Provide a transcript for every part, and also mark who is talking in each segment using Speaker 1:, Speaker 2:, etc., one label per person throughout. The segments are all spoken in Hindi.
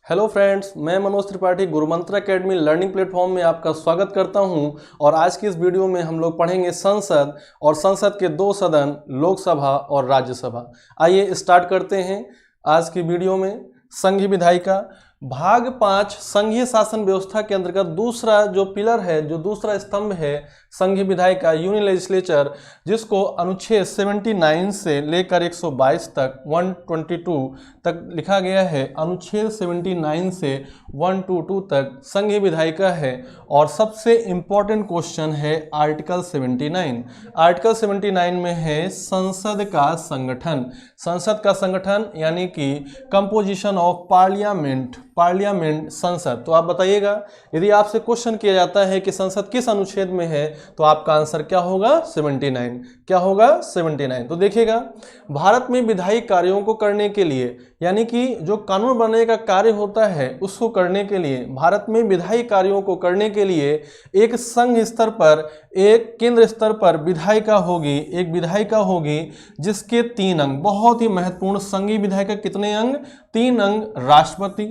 Speaker 1: हेलो फ्रेंड्स, मैं Manoj Tripathi गुरुमंत्र academy learning platform में आपका स्वागत करता हूं। और आज की इस वीडियो में हम लोग पढ़ेंगे संसद और संसद के दो सदन, लोकसभा और राज्यसभा। आइए स्टार्ट करते हैं आज की वीडियो में। संघीय विधायिका भाग 5 संघीय शासन व्यवस्था के अंतर्गत दूसरा जो पिलर है, जो दूसरा स्तंभ है संघीय विधायिका यूनियन लेजिस्लेचर, जिसको अनुच्छेद 79 से लेकर 122 तक 122 तक लिखा गया है। अनुच्छेद 79 से 122 तक संघीय विधायिका है। और सबसे इंपॉर्टेंट क्वेश्चन है आर्टिकल 79। आर्टिकल 79 में है संसद का संगठन। संसद का संगठन यानी कि कंपोजिशन ऑफ पार्लियामेंट, पार्लियामेंट संसद। तो आप बताइएगा, यदि आपसे क्वेश्चन किया जाता है कि संसद किस अनुच्छेद में है, तो आपका आंसर क्या होगा? 79। क्या होगा? 79। तो देखिएगा, भारत में विधायी कार्यों को करने के लिए, यानी कि जो कानून बनाने का कार्य होता है उसको करने के लिए, भारत में विधायी कार्यों को करने के लिए एक संघ स्तर पर, एक केंद्र स्तर पर विधायिका होगी, एक विधायिका होगी जिसके 3 अंग, बहुत ही महत्वपूर्ण। संघीय विधायिका कितने अंग? 3 अंग, राष्ट्रपति,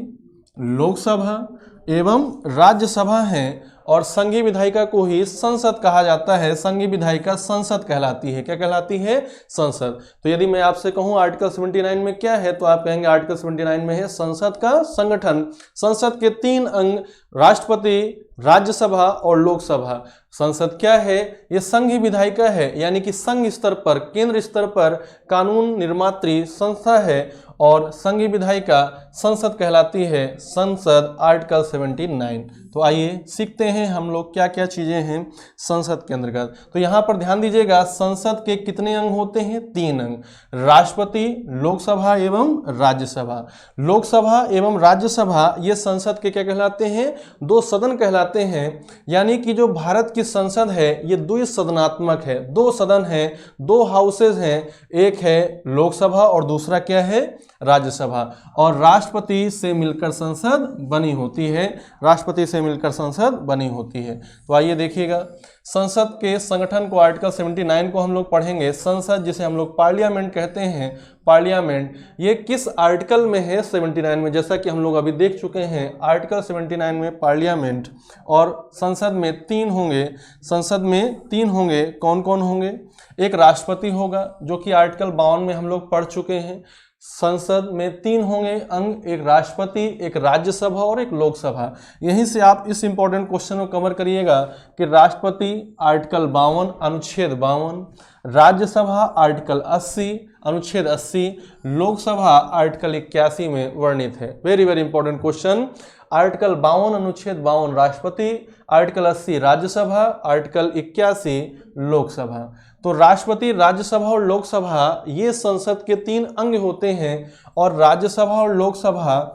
Speaker 1: लोकसभा एवं राज्यसभा हैं। और संघीय विधायिका को ही संसद कहा जाता है। संघीय विधायिका संसद कहलाती है। क्या कहलाती है? संसद। तो यदि मैं आपसे कहूं आर्टिकल 79 में क्या है, तो आप कहेंगे आर्टिकल 79 में है संसद का संगठन। संसद के 3 अंग, राष्ट्रपति, राज्यसभा और लोकसभा। संसद क्या है? ये संघीय विधायिका है, यानी कि संघ स्तर पर, केंद्र स्तर पर कानून निर्मात्री संस्था है। और संघीय विधायिका संसद कहलाती है। संसद आर्टिकल 79। तो आइए सीखते हैं हम लोग क्या क्या चीजें हैं संसद के अंतर्गत। तो यहां पर ध्यान दीजिएगा, संसद के कितने अंग होते हैं? 3 अंग, राष्ट्रपति, लोकसभा एवं राज्यसभा। लोकसभा एवं राज्यसभा ये संसद के क्या कहलाते हैं? 2 सदन कहलाते हैं। यानी कि जो भारत की संसद है ये द्विसदनात्मक है। 2 सदन है, 2 हाउसेज हैं, एक है लोकसभा और दूसरा क्या है? राज्यसभा। और राष्ट्रपति से मिलकर संसद बनी होती है। राष्ट्रपति से मिलकर संसद बनी होती है। तो आइए देखिएगा, संसद के संगठन को, आर्टिकल 79 को हम लोग पढ़ेंगे। संसद जिसे हम लोग पार्लियामेंट कहते हैं, पार्लियामेंट, ये किस आर्टिकल में है? 79 में। जैसा कि हम लोग अभी देख चुके हैं, आर्टिकल 79 में पार्लियामेंट। और संसद में 3 होंगे, संसद में 3 होंगे। कौन कौन होंगे? एक राष्ट्रपति होगा, जो कि आर्टिकल 52 में हम लोग पढ़ चुके हैं। संसद में 3 होंगे अंग, एक राष्ट्रपति, एक राज्यसभा और एक लोकसभा। यहीं से आप इस इंपॉर्टेंट क्वेश्चन को कवर करिएगा कि राष्ट्रपति आर्टिकल 52 अनुच्छेद 52, राज्यसभा आर्टिकल 80 अनुच्छेद 80, लोकसभा आर्टिकल 81 में वर्णित है। Very very important question. Article 52 अनुच्छेद 52 राष्ट्रपति, आर्टिकल 80 राज्यसभा, आर्टिकल 81 लोकसभा। तो राष्ट्रपति, राज्यसभा और लोकसभा ये संसद के 3 अंग होते हैं। और राज्यसभा और लोकसभा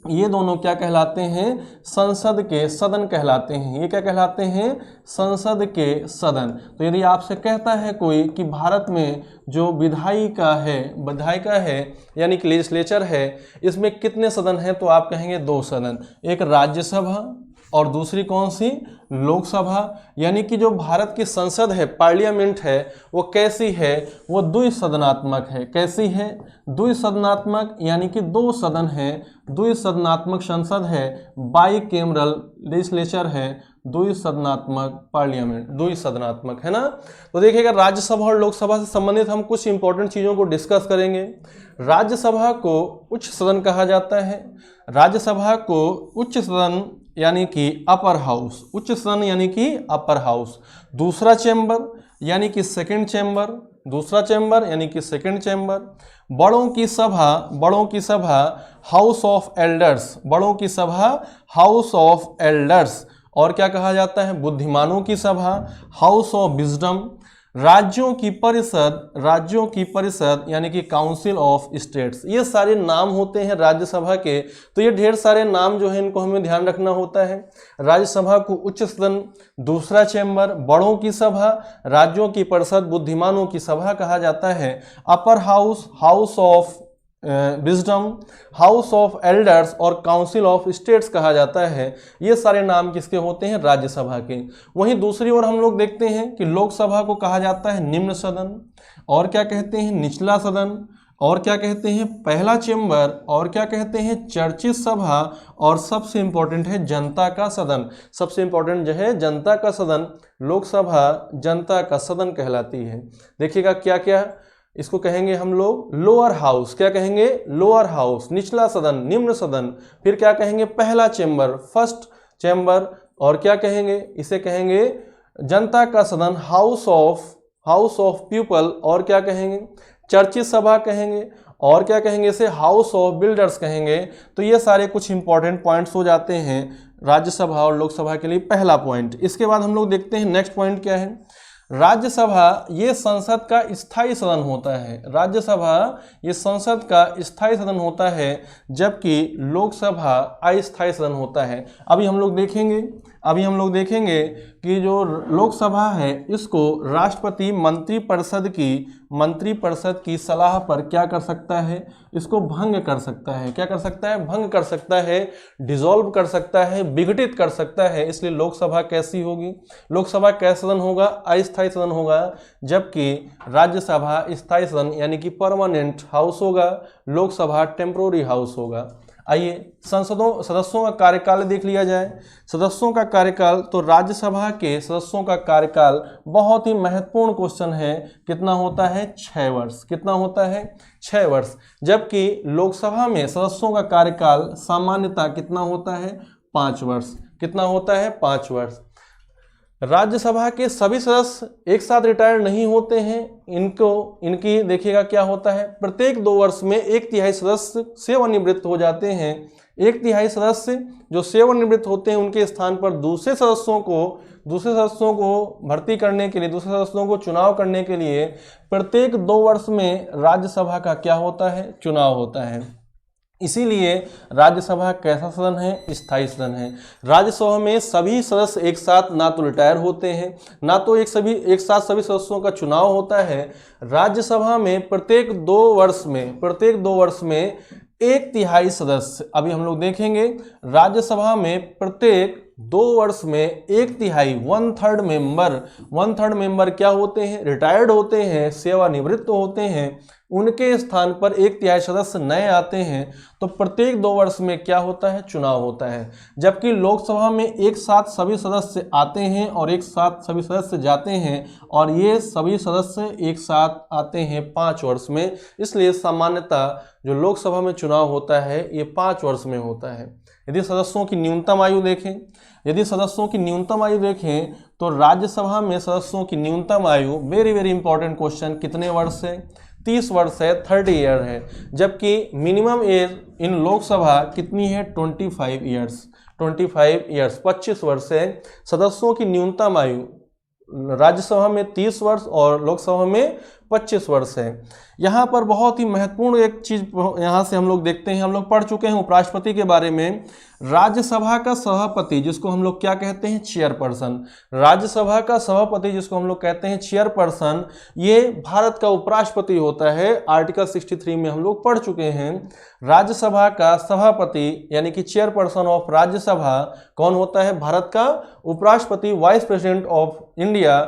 Speaker 1: ये दोनों क्या कहलाते हैं? संसद के सदन कहलाते हैं। ये क्या कहलाते हैं? संसद के सदन। तो यदि आपसे कहता है कोई कि भारत में जो विधायिका है यानी कि लेजिस्लेचर है, इसमें कितने सदन हैं, तो आप कहेंगे 2 सदन, एक राज्यसभा और दूसरी कौन सी? लोकसभा। यानी कि जो भारत की संसद है, पार्लियामेंट है, वो कैसी है? वो द्विसदनात्मक है। कैसी है? द्विसदनात्मक, यानी कि 2 सदन है, द्विसदनात्मक संसद है, बाई कैमरल लेजिस्लेचर है, द्विसदनात्मक पार्लियामेंट, द्विसदनात्मक है ना। तो देखिएगा, राज्यसभा और लोकसभा से संबंधित हम कुछ इंपॉर्टेंट चीज़ों को डिस्कस करेंगे। राज्यसभा को उच्च सदन कहा जाता है। राज्यसभा को उच्च सदन यानी कि अपर हाउस, उच्च सदन यानी कि अपर हाउस। दूसरा चैम्बर यानी कि सेकंड चैम्बर, दूसरा चैम्बर यानी कि सेकंड चैम्बर। बड़ों की सभा हाउस ऑफ एल्डर्स, बड़ों की सभा हाउस ऑफ एल्डर्स। और क्या कहा जाता है? बुद्धिमानों की सभा हाउस ऑफ विजडम। राज्यों की परिषद यानी कि काउंसिल ऑफ स्टेट्स। ये सारे नाम होते हैं राज्यसभा के। तो ये ढेर सारे नाम जो है, इनको हमें ध्यान रखना होता है। राज्यसभा को उच्च सदन, दूसरा चैम्बर, बड़ों की सभा, राज्यों की परिषद, बुद्धिमानों की सभा कहा जाता है। Upper house, house of wisdom, house of elders और काउंसिल ऑफ स्टेट्स कहा जाता है। ये सारे नाम किसके होते हैं? राज्यसभा के। वहीं दूसरी ओर हम लोग देखते हैं कि लोकसभा को कहा जाता है निम्न सदन, और क्या कहते हैं? निचला सदन। और क्या कहते हैं पहला चेंबर, और क्या कहते हैं चर्चित सभा, और सबसे इंपॉर्टेंट है जनता का सदन। सबसे इंपॉर्टेंट जो है जनता का सदन, लोकसभा जनता का सदन कहलाती है। देखिएगा क्या क्या, इसको कहेंगे हम लोग लोअर हाउस, क्या कहेंगे लोअर हाउस, निचला सदन, निम्न सदन। फिर क्या कहेंगे पहला चेंबर, फर्स्ट चेंबर, और क्या कहेंगे इसे कहेंगे जनता का सदन, हाउस ऑफ पीपल, और क्या कहेंगे चर्चित सभा कहेंगे, और क्या कहेंगे इसे हाउस ऑफ बिल्डर्स कहेंगे। तो ये सारे कुछ इंपॉर्टेंट पॉइंट्स हो जाते हैं राज्यसभा और लोकसभा के लिए, पहला पॉइंट। इसके बाद हम लोग देखते हैं नेक्स्ट पॉइंट क्या है। राज्यसभा ये संसद का स्थायी सदन होता है। राज्यसभा ये संसद का स्थायी सदन होता है, जबकि लोकसभा अस्थायी सदन होता है। अभी हम लोग देखेंगे कि जो लोकसभा है इसको राष्ट्रपति मंत्रिपरिषद की सलाह पर क्या कर सकता है, इसको भंग कर सकता है। क्या कर सकता है, भंग कर सकता है, डिसॉल्व कर सकता है, विघटित कर सकता है। इसलिए लोकसभा कैसी होगी, लोकसभा कैसा सदन होगा, अस्थायी सदन होगा, जबकि राज्यसभा स्थायी सदन यानी कि परमानेंट हाउस होगा, लोकसभा टेम्पोररी हाउस होगा। आइए सदस्यों का कार्यकाल देख लिया जाए। सदस्यों का कार्यकाल, तो राज्यसभा के सदस्यों का कार्यकाल बहुत ही महत्वपूर्ण क्वेश्चन है, कितना होता है 6 वर्ष। कितना होता है 6 वर्ष, जबकि लोकसभा में सदस्यों का कार्यकाल सामान्यतः कितना होता है 5 वर्ष। कितना होता है 5 वर्ष। राज्यसभा के सभी सदस्य एक साथ रिटायर नहीं होते हैं। इनकी देखिएगा क्या होता है, प्रत्येक 2 वर्ष में 1/3 सदस्य सेवानिवृत्त हो जाते हैं। 1/3 सदस्य जो सेवानिवृत्त होते हैं उनके स्थान पर दूसरे सदस्यों को भर्ती करने के लिए, दूसरे सदस्यों को चुनाव करने के लिए प्रत्येक 2 वर्ष में राज्यसभा का क्या होता है, चुनाव होता है। इसीलिए राज्यसभा कैसा सदन है, स्थायी सदन है। राज्यसभा में सभी सदस्य एक साथ ना तो रिटायर होते हैं, ना तो एक साथ सभी सदस्यों का चुनाव होता है। राज्यसभा में प्रत्येक 2 वर्ष में 1/3 सदस्य, अभी हम लोग देखेंगे राज्यसभा में प्रत्येक 2 वर्ष में 1/3 1/3 मेंबर क्या होते हैं, रिटायर्ड होते हैं, सेवानिवृत्त होते हैं। उनके स्थान पर 1/3 सदस्य नए आते हैं। तो प्रत्येक 2 वर्ष में क्या होता है, चुनाव होता है। जबकि लोकसभा में एक साथ सभी सदस्य आते हैं और एक साथ सभी सदस्य जाते हैं, और ये सभी सदस्य एक साथ आते हैं 5 वर्ष में। इसलिए सामान्यतः जो लोकसभा में चुनाव होता है ये 5 वर्ष में होता है। यदि सदस्यों की न्यूनतम आयु देखें तो राज्यसभा में सदस्यों की न्यूनतम आयु, वेरी इंपॉर्टेंट क्वेश्चन, कितने वर्ष है, 30 वर्ष है, 30 ईयर है। जबकि मिनिमम एज इन लोकसभा कितनी है, 25 ईयर्स, 25 वर्ष है। सदस्यों की न्यूनतम आयु राज्यसभा में 30 वर्ष और लोकसभा में 25 वर्ष है। यहाँ पर बहुत ही महत्वपूर्ण एक चीज यहाँ से हम लोग देखते हैं, हम लोग पढ़ चुके हैं उपराष्ट्रपति के बारे में। राज्यसभा का सभापति जिसको हम लोग क्या कहते हैं, चेयरपर्सन, राज्यसभा का सभापति जिसको हम लोग कहते हैं चेयरपर्सन, ये भारत का उपराष्ट्रपति होता है। आर्टिकल 63 में हम लोग पढ़ चुके हैं। राज्यसभा का सभापति यानी कि चेयरपर्सन ऑफ राज्यसभा कौन होता है, भारत का उपराष्ट्रपति, वाइस प्रेसिडेंट ऑफ इंडिया।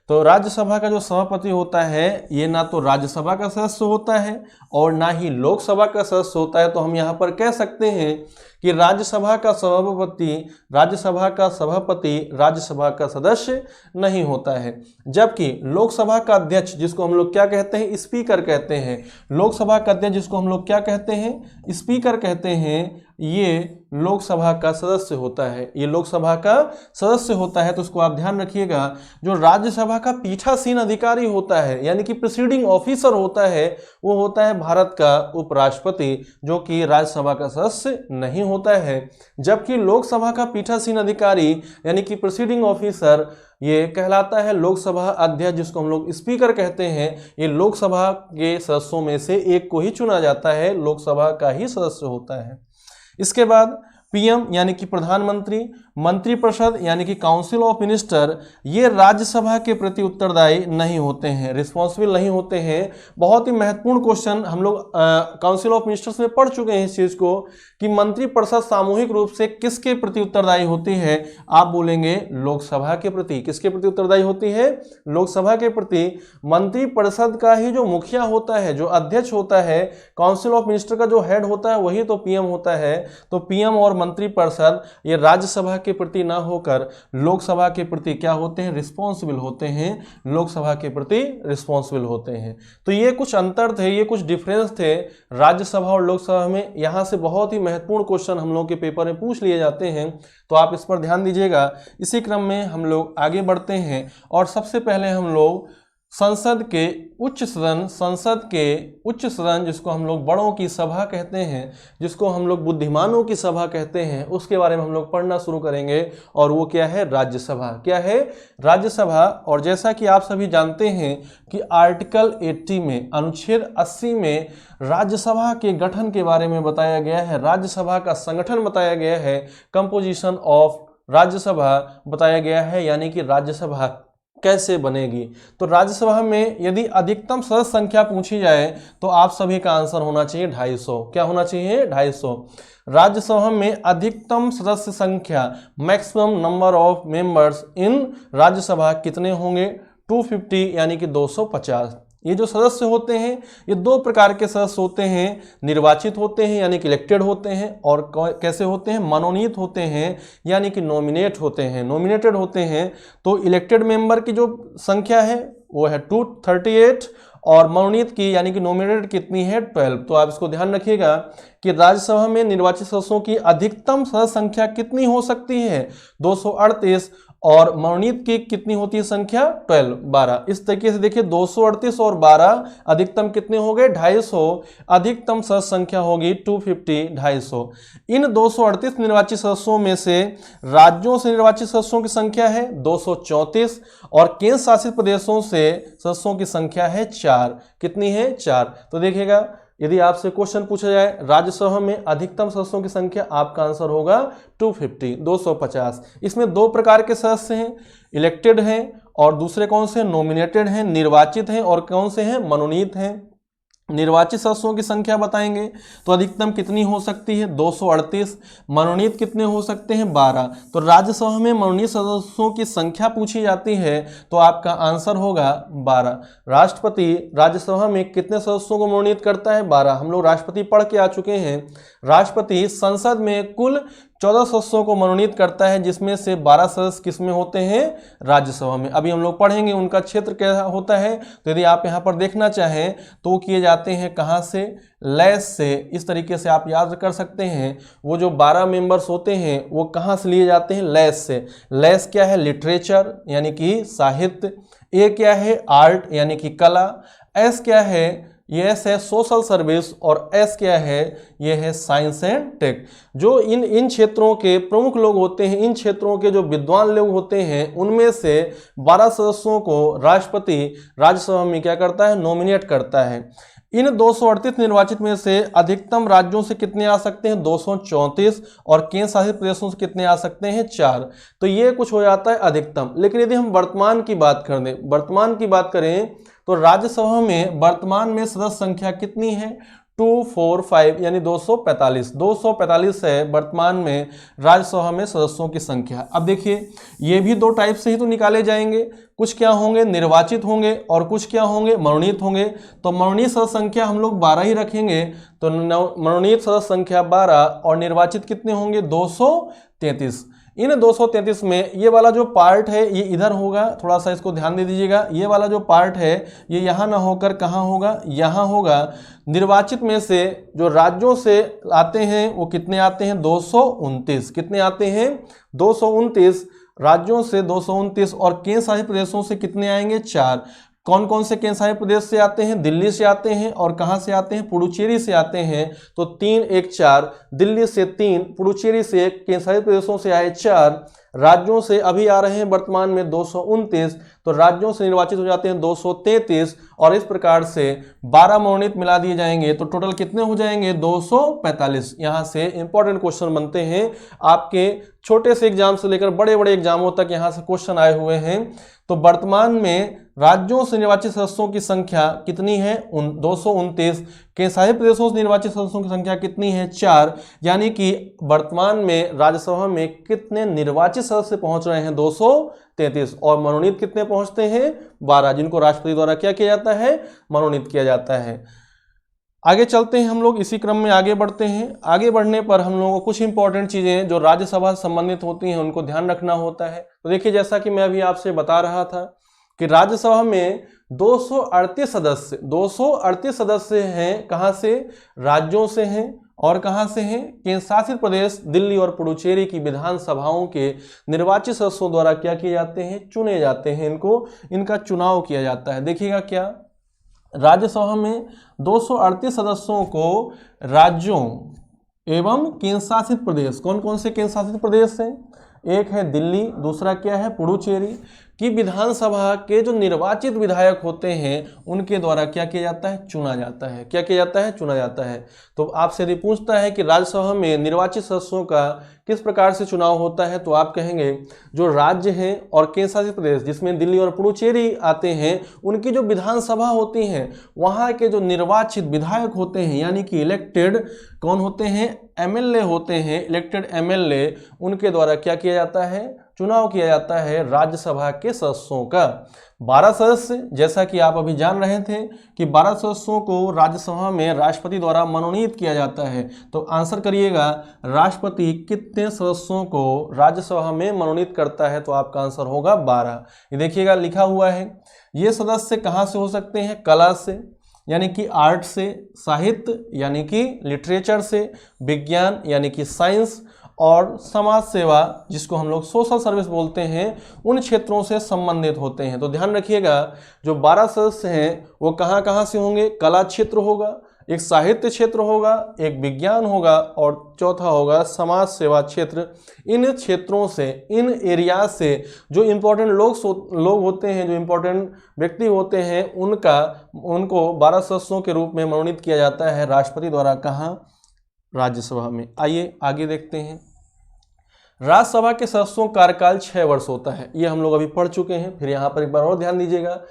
Speaker 1: तो राज्यसभा का जो सभापति होता है ये ना तो राज्यसभा का सदस्य होता है और ना ही लोकसभा का सदस्य होता है। तो हम यहाँ पर कह सकते हैं कि राज्यसभा का सभापति राज्यसभा का सदस्य नहीं होता है। जबकि लोकसभा का अध्यक्ष जिसको हम लोग क्या कहते हैं, स्पीकर कहते हैं, लोकसभा का अध्यक्ष जिसको हम लोग क्या कहते हैं, स्पीकर कहते हैं, ये लोकसभा का सदस्य होता है, ये लोकसभा का सदस्य होता है। तो उसको आप ध्यान रखिएगा। जो राज्यसभा का पीठासीन अधिकारी होता है यानी कि प्रिसीडिंग ऑफिसर होता है, वो होता है भारत का उपराष्ट्रपति, जो कि राज्यसभा का सदस्य नहीं होता है। जबकि लोकसभा का पीठासीन अधिकारी यानी कि प्रिसीडिंग ऑफिसर ये कहलाता है लोकसभा अध्यक्ष जिसको हम लोग स्पीकर कहते हैं। ये लोकसभा के सदस्यों में से एक को ही चुना जाता है, लोकसभा का ही सदस्य होता है। इसके बाद पीएम यानी कि प्रधानमंत्री, मंत्रिपरिषद यानी कि काउंसिल ऑफ मिनिस्टर ये राज्यसभा के प्रति उत्तरदायी नहीं होते हैं, रिस्पॉन्सिबल नहीं होते हैं। बहुत ही महत्वपूर्ण क्वेश्चन हम लोग काउंसिल ऑफ मिनिस्टर्स में पढ़ चुके हैं इस चीज को कि मंत्रिपरिषद सामूहिक रूप से किसके प्रति उत्तरदायी होती है। आप बोलेंगे लोकसभा के प्रति। किसके प्रति उत्तरदायी होती है? लोकसभा के प्रति। मंत्रिपरिषद का ही जो मुखिया होता है, जो अध्यक्ष होता है, काउंसिल ऑफ मिनिस्टर का जो हेड होता है वही तो पीएम होता है। तो पीएम और मंत्रिपरिषद ये राज्यसभा के प्रति ना होकर लोकसभा के प्रति क्या होते हैं? रिस्पॉन्सिबल होते हैं, लोकसभा के प्रति रिस्पॉन्सिबल होते हैं। तो ये कुछ अंतर थे, ये कुछ डिफरेंस थे राज्यसभा और लोकसभा में। यहां से बहुत ही महत्वपूर्ण क्वेश्चन हम लोग के पेपर में पूछ लिए जाते हैं, तो आप इस पर ध्यान दीजिएगा। इसी क्रम में हम लोग आगे बढ़ते हैं और सबसे पहले हम लोग संसद के उच्च सदन जिसको हम लोग बड़ों की सभा कहते हैं, जिसको हम लोग बुद्धिमानों की सभा कहते हैं, उसके बारे में हम लोग पढ़ना शुरू करेंगे। और वो क्या है? राज्यसभा। क्या है? राज्यसभा। और जैसा कि आप सभी जानते हैं कि आर्टिकल 80 में, अनुच्छेद 80 में राज्यसभा के गठन के बारे में बताया गया है, राज्यसभा का संगठन बताया गया है, कंपोजिशन ऑफ राज्यसभा बताया गया है, यानी कि राज्यसभा कैसे बनेगी। तो राज्यसभा में यदि अधिकतम सदस्य संख्या पूछी जाए तो आप सभी का आंसर होना चाहिए 250। क्या होना चाहिए? 250। राज्यसभा में अधिकतम सदस्य संख्या, maximum number of members in Rajya Sabha कितने होंगे? 250 यानी कि 250। ये जो सदस्य होते हैं ये दो प्रकार के सदस्य होते हैं, निर्वाचित होते हैं यानी कि इलेक्टेड होते हैं, और कैसे होते हैं? मनोनीत होते हैं यानी कि नॉमिनेट होते हैं, नॉमिनेटेड होते हैं। तो इलेक्टेड मेंबर की जो संख्या है वो है 238 और मनोनीत की यानी कि नॉमिनेटेड कितनी है? 12। तो आप इसको ध्यान रखिएगा कि राज्यसभा में निर्वाचित सदस्यों की अधिकतम सदस्य संख्या कितनी हो सकती है? 238। और मनोनीत की कितनी होती है संख्या? 12। इस तरीके से देखिए 238 और 12 अधिकतम कितने हो गए? 250। अधिकतम सदस्य संख्या होगी 250, 250। इन 238 निर्वाचित सदस्यों में से राज्यों से निर्वाचित सदस्यों की संख्या है 234 और केंद्र शासित प्रदेशों से सदस्यों की संख्या है 4। कितनी है? 4। तो देखिएगा यदि आपसे क्वेश्चन पूछा जाए राज्यसभा में अधिकतम सदस्यों की संख्या, आपका आंसर होगा 250, 250। इसमें दो प्रकार के सदस्य हैं, इलेक्टेड हैं और दूसरे कौन से? नॉमिनेटेड हैं, निर्वाचित हैं, और कौन से हैं? मनोनीत हैं। निर्वाचित सदस्यों की संख्या बताएंगे तो अधिकतम कितनी हो सकती है? 238। मनोनीत कितने हो सकते हैं? 12। तो राज्यसभा में मनोनीत सदस्यों की संख्या पूछी जाती है तो आपका आंसर होगा 12। राष्ट्रपति राज्यसभा में कितने सदस्यों को मनोनीत करता है? 12। हम लोग राष्ट्रपति पढ़ के आ चुके हैं। राष्ट्रपति संसद में कुल 14 सदस्यों को मनोनीत करता है, जिसमें से 12 सदस्य किसमें होते हैं? राज्यसभा में। अभी हम लोग पढ़ेंगे उनका क्षेत्र क्या होता है। तो यदि आप यहाँ पर देखना चाहें तो वो किए जाते हैं कहाँ से? लैस से। इस तरीके से आप याद कर सकते हैं, वो जो 12 मेंबर्स होते हैं वो कहाँ से लिए जाते हैं? लैस से। लैस क्या है? लिटरेचर यानी कि साहित्य। ए क्या है? आर्ट यानी कि कला। एस क्या है? ये एस है सोशल सर्विस, और एस क्या है? ये है साइंस एंड टेक। जो इन क्षेत्रों के प्रमुख लोग होते हैं, इन क्षेत्रों के जो विद्वान लोग होते हैं, उनमें से 12 सदस्यों को राष्ट्रपति राज्यसभा में क्या करता है? नॉमिनेट करता है। इन 238 निर्वाचित में से अधिकतम राज्यों से कितने आ सकते हैं? 234। और केंद्र शासित प्रदेशों से कितने आ सकते हैं? 4। तो ये कुछ हो जाता है अधिकतम। लेकिन यदि हम वर्तमान की बात करें तो राज्यसभा में वर्तमान में सदस्य संख्या कितनी है? 245 यानी 245। 245 है वर्तमान में राज्यसभा में सदस्यों की संख्या। अब देखिए ये भी दो टाइप से ही तो निकाले जाएंगे, कुछ क्या होंगे? निर्वाचित होंगे और कुछ क्या होंगे? मनोनीत होंगे। तो मनोनीत सदस्य संख्या हम लोग 12 ही रखेंगे, तो मनोनीत सदस्य संख्या 12 और निर्वाचित कितने होंगे? 233। इन 233 में ये वाला जो पार्ट है ये इधर होगा, थोड़ा सा इसको ध्यान दे दीजिएगा। ये वाला जो पार्ट है ये यहाँ ना होकर कहाँ होगा? यहाँ होगा। निर्वाचित में से जो राज्यों से आते हैं वो कितने आते हैं? 229। कितने आते हैं? 229 राज्यों से 229। और केंद्र शासित प्रदेशों से कितने आएंगे? 4। कौन कौन से केंद्र शासित प्रदेश से आते हैं? दिल्ली से आते हैं, और कहाँ से आते हैं? पुडुचेरी से आते हैं। तो 3 1 4, दिल्ली से 3, पुडुचेरी से, केंद्र शासित प्रदेशों से आए 4, राज्यों से अभी आ रहे हैं वर्तमान में 229, तो राज्यों से निर्वाचित हो जाते हैं 233 और इस प्रकार से 12 मनोनीत मिला दिए जाएंगे तो टोटल कितने हो जाएंगे 245। यहां से इंपॉर्टेंट क्वेश्चन बनते हैं, आपके छोटे से एग्जाम से लेकर बड़े बड़े एग्जामों तक यहां से क्वेश्चन आए हुए हैं। तो वर्तमान में राज्यों से निर्वाचित सदस्यों की संख्या कितनी है 229, केंद्रशासित प्रदेशों से निर्वाचित सदस्यों की संख्या कितनी है 4, यानी कि वर्तमान में राज्यसभा में कितने निर्वाचित सदस्य पहुंच रहे हैं 233 और मनोनीत कितने पहुंचते हैं 12, जिनको राष्ट्रपति द्वारा क्या किया जाता है मनोनीत किया जाता है। आगे चलते हैं हम लोग, इसी क्रम में आगे बढ़ते हैं। आगे बढ़ने पर हम लोगों को कुछ इंपॉर्टेंट चीजें जो राज्यसभा से संबंधित होती हैं उनको ध्यान रखना होता है। तो देखिए, जैसा कि मैं अभी आपसे बता रहा था कि राज्यसभा में 238 सदस्य हैं, कहां से, राज्यों से हैं और कहां से हैं, केंद्र शासित प्रदेश दिल्ली और पुडुचेरी की विधानसभाओं के निर्वाचित सदस्यों द्वारा क्या किए जाते हैं, चुने जाते हैं, इनका चुनाव किया जाता है। देखिएगा क्या, राज्यसभा में 238 सदस्यों को राज्यों एवं केंद्र शासित प्रदेश, कौन कौन से केंद्र शासित प्रदेश हैं, एक है दिल्ली, दूसरा क्या है पुडुचेरी की विधानसभा के जो निर्वाचित विधायक होते हैं उनके द्वारा क्या किया जाता है, चुना जाता है। क्या किया जाता है, चुना जाता है। तो आपसे यदि पूछता है कि राज्यसभा में निर्वाचित सदस्यों का किस प्रकार से चुनाव होता है, तो आप कहेंगे जो राज्य हैं और केंद्र शासित प्रदेश जिसमें दिल्ली और पुडुचेरी आते हैं उनकी जो विधानसभा होती हैं वहाँ के जो निर्वाचित विधायक होते हैं, यानी कि इलेक्टेड कौन होते हैं, एमएलए होते हैं, इलेक्टेड एमएलए, उनके द्वारा क्या किया जाता है, चुनाव किया जाता है राज्यसभा के सदस्यों का। 12 सदस्य, जैसा कि आप अभी जान रहे थे कि 12 सदस्यों को राज्यसभा में राष्ट्रपति द्वारा मनोनीत किया जाता है। तो आंसर करिएगा, राष्ट्रपति कितने सदस्यों को राज्यसभा में मनोनीत करता है, तो आपका आंसर होगा 12। ये देखिएगा लिखा हुआ है। ये सदस्य कहाँ से हो सकते हैं, कला से यानी कि आर्ट से, साहित्य यानी कि लिटरेचर से, विज्ञान यानी कि साइंस और समाज सेवा जिसको हम लोग सोशल सर्विस बोलते हैं उन क्षेत्रों से संबंधित होते हैं। तो ध्यान रखिएगा, जो 12 सदस्य हैं वो कहाँ कहाँ से होंगे, कला क्षेत्र होगा, एक साहित्य क्षेत्र होगा, एक विज्ञान होगा और चौथा होगा समाज सेवा क्षेत्र। इन क्षेत्रों से, इन एरिया से जो इम्पोर्टेंट लोग होते हैं, जो इम्पोर्टेंट व्यक्ति होते हैं उनको 12 सदस्यों के रूप में मनोनीत किया जाता है राष्ट्रपति द्वारा। कहाँ, राज्यसभा में। आइए आगे देखते हैं। राज्यसभा के सदस्यों का कार्यकाल 6 वर्ष होता है, ये हम लोग अभी पढ़ चुके हैं। फिर यहाँ पर एक बार और ध्यान दीजिएगा,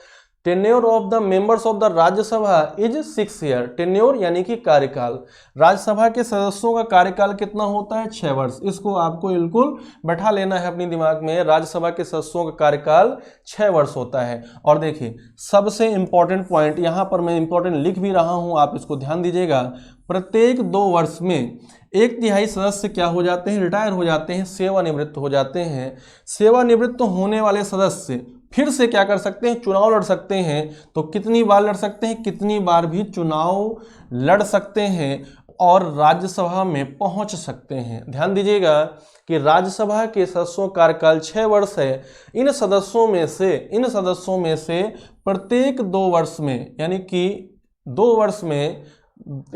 Speaker 1: tenure of the members of the Rajya Sabha is 6 year. Tenure यानी कि कार्यकाल, राज्यसभा के सदस्यों का कार्यकाल कितना होता है, 6 वर्ष। इसको आपको बिल्कुल बैठा लेना है अपनी दिमाग में, राज्यसभा के सदस्यों का कार्यकाल 6 वर्ष होता है। और देखिए सबसे इंपॉर्टेंट पॉइंट, यहाँ पर मैं इंपॉर्टेंट लिख भी रहा हूँ, आप इसको ध्यान दीजिएगा। प्रत्येक 2 वर्ष में 1/3 सदस्य क्या हो जाते हैं, रिटायर हो जाते हैं, सेवानिवृत्त हो जाते हैं। सेवानिवृत्त होने वाले सदस्य फिर से क्या कर सकते हैं, चुनाव लड़ सकते हैं। तो कितनी बार लड़ सकते हैं, कितनी बार भी चुनाव लड़ सकते हैं और राज्यसभा में पहुंच सकते हैं। ध्यान दीजिएगा कि राज्यसभा के सदस्यों का कार्यकाल 6 वर्ष है। इन सदस्यों में से प्रत्येक 2 वर्ष में, यानी कि 2 वर्ष में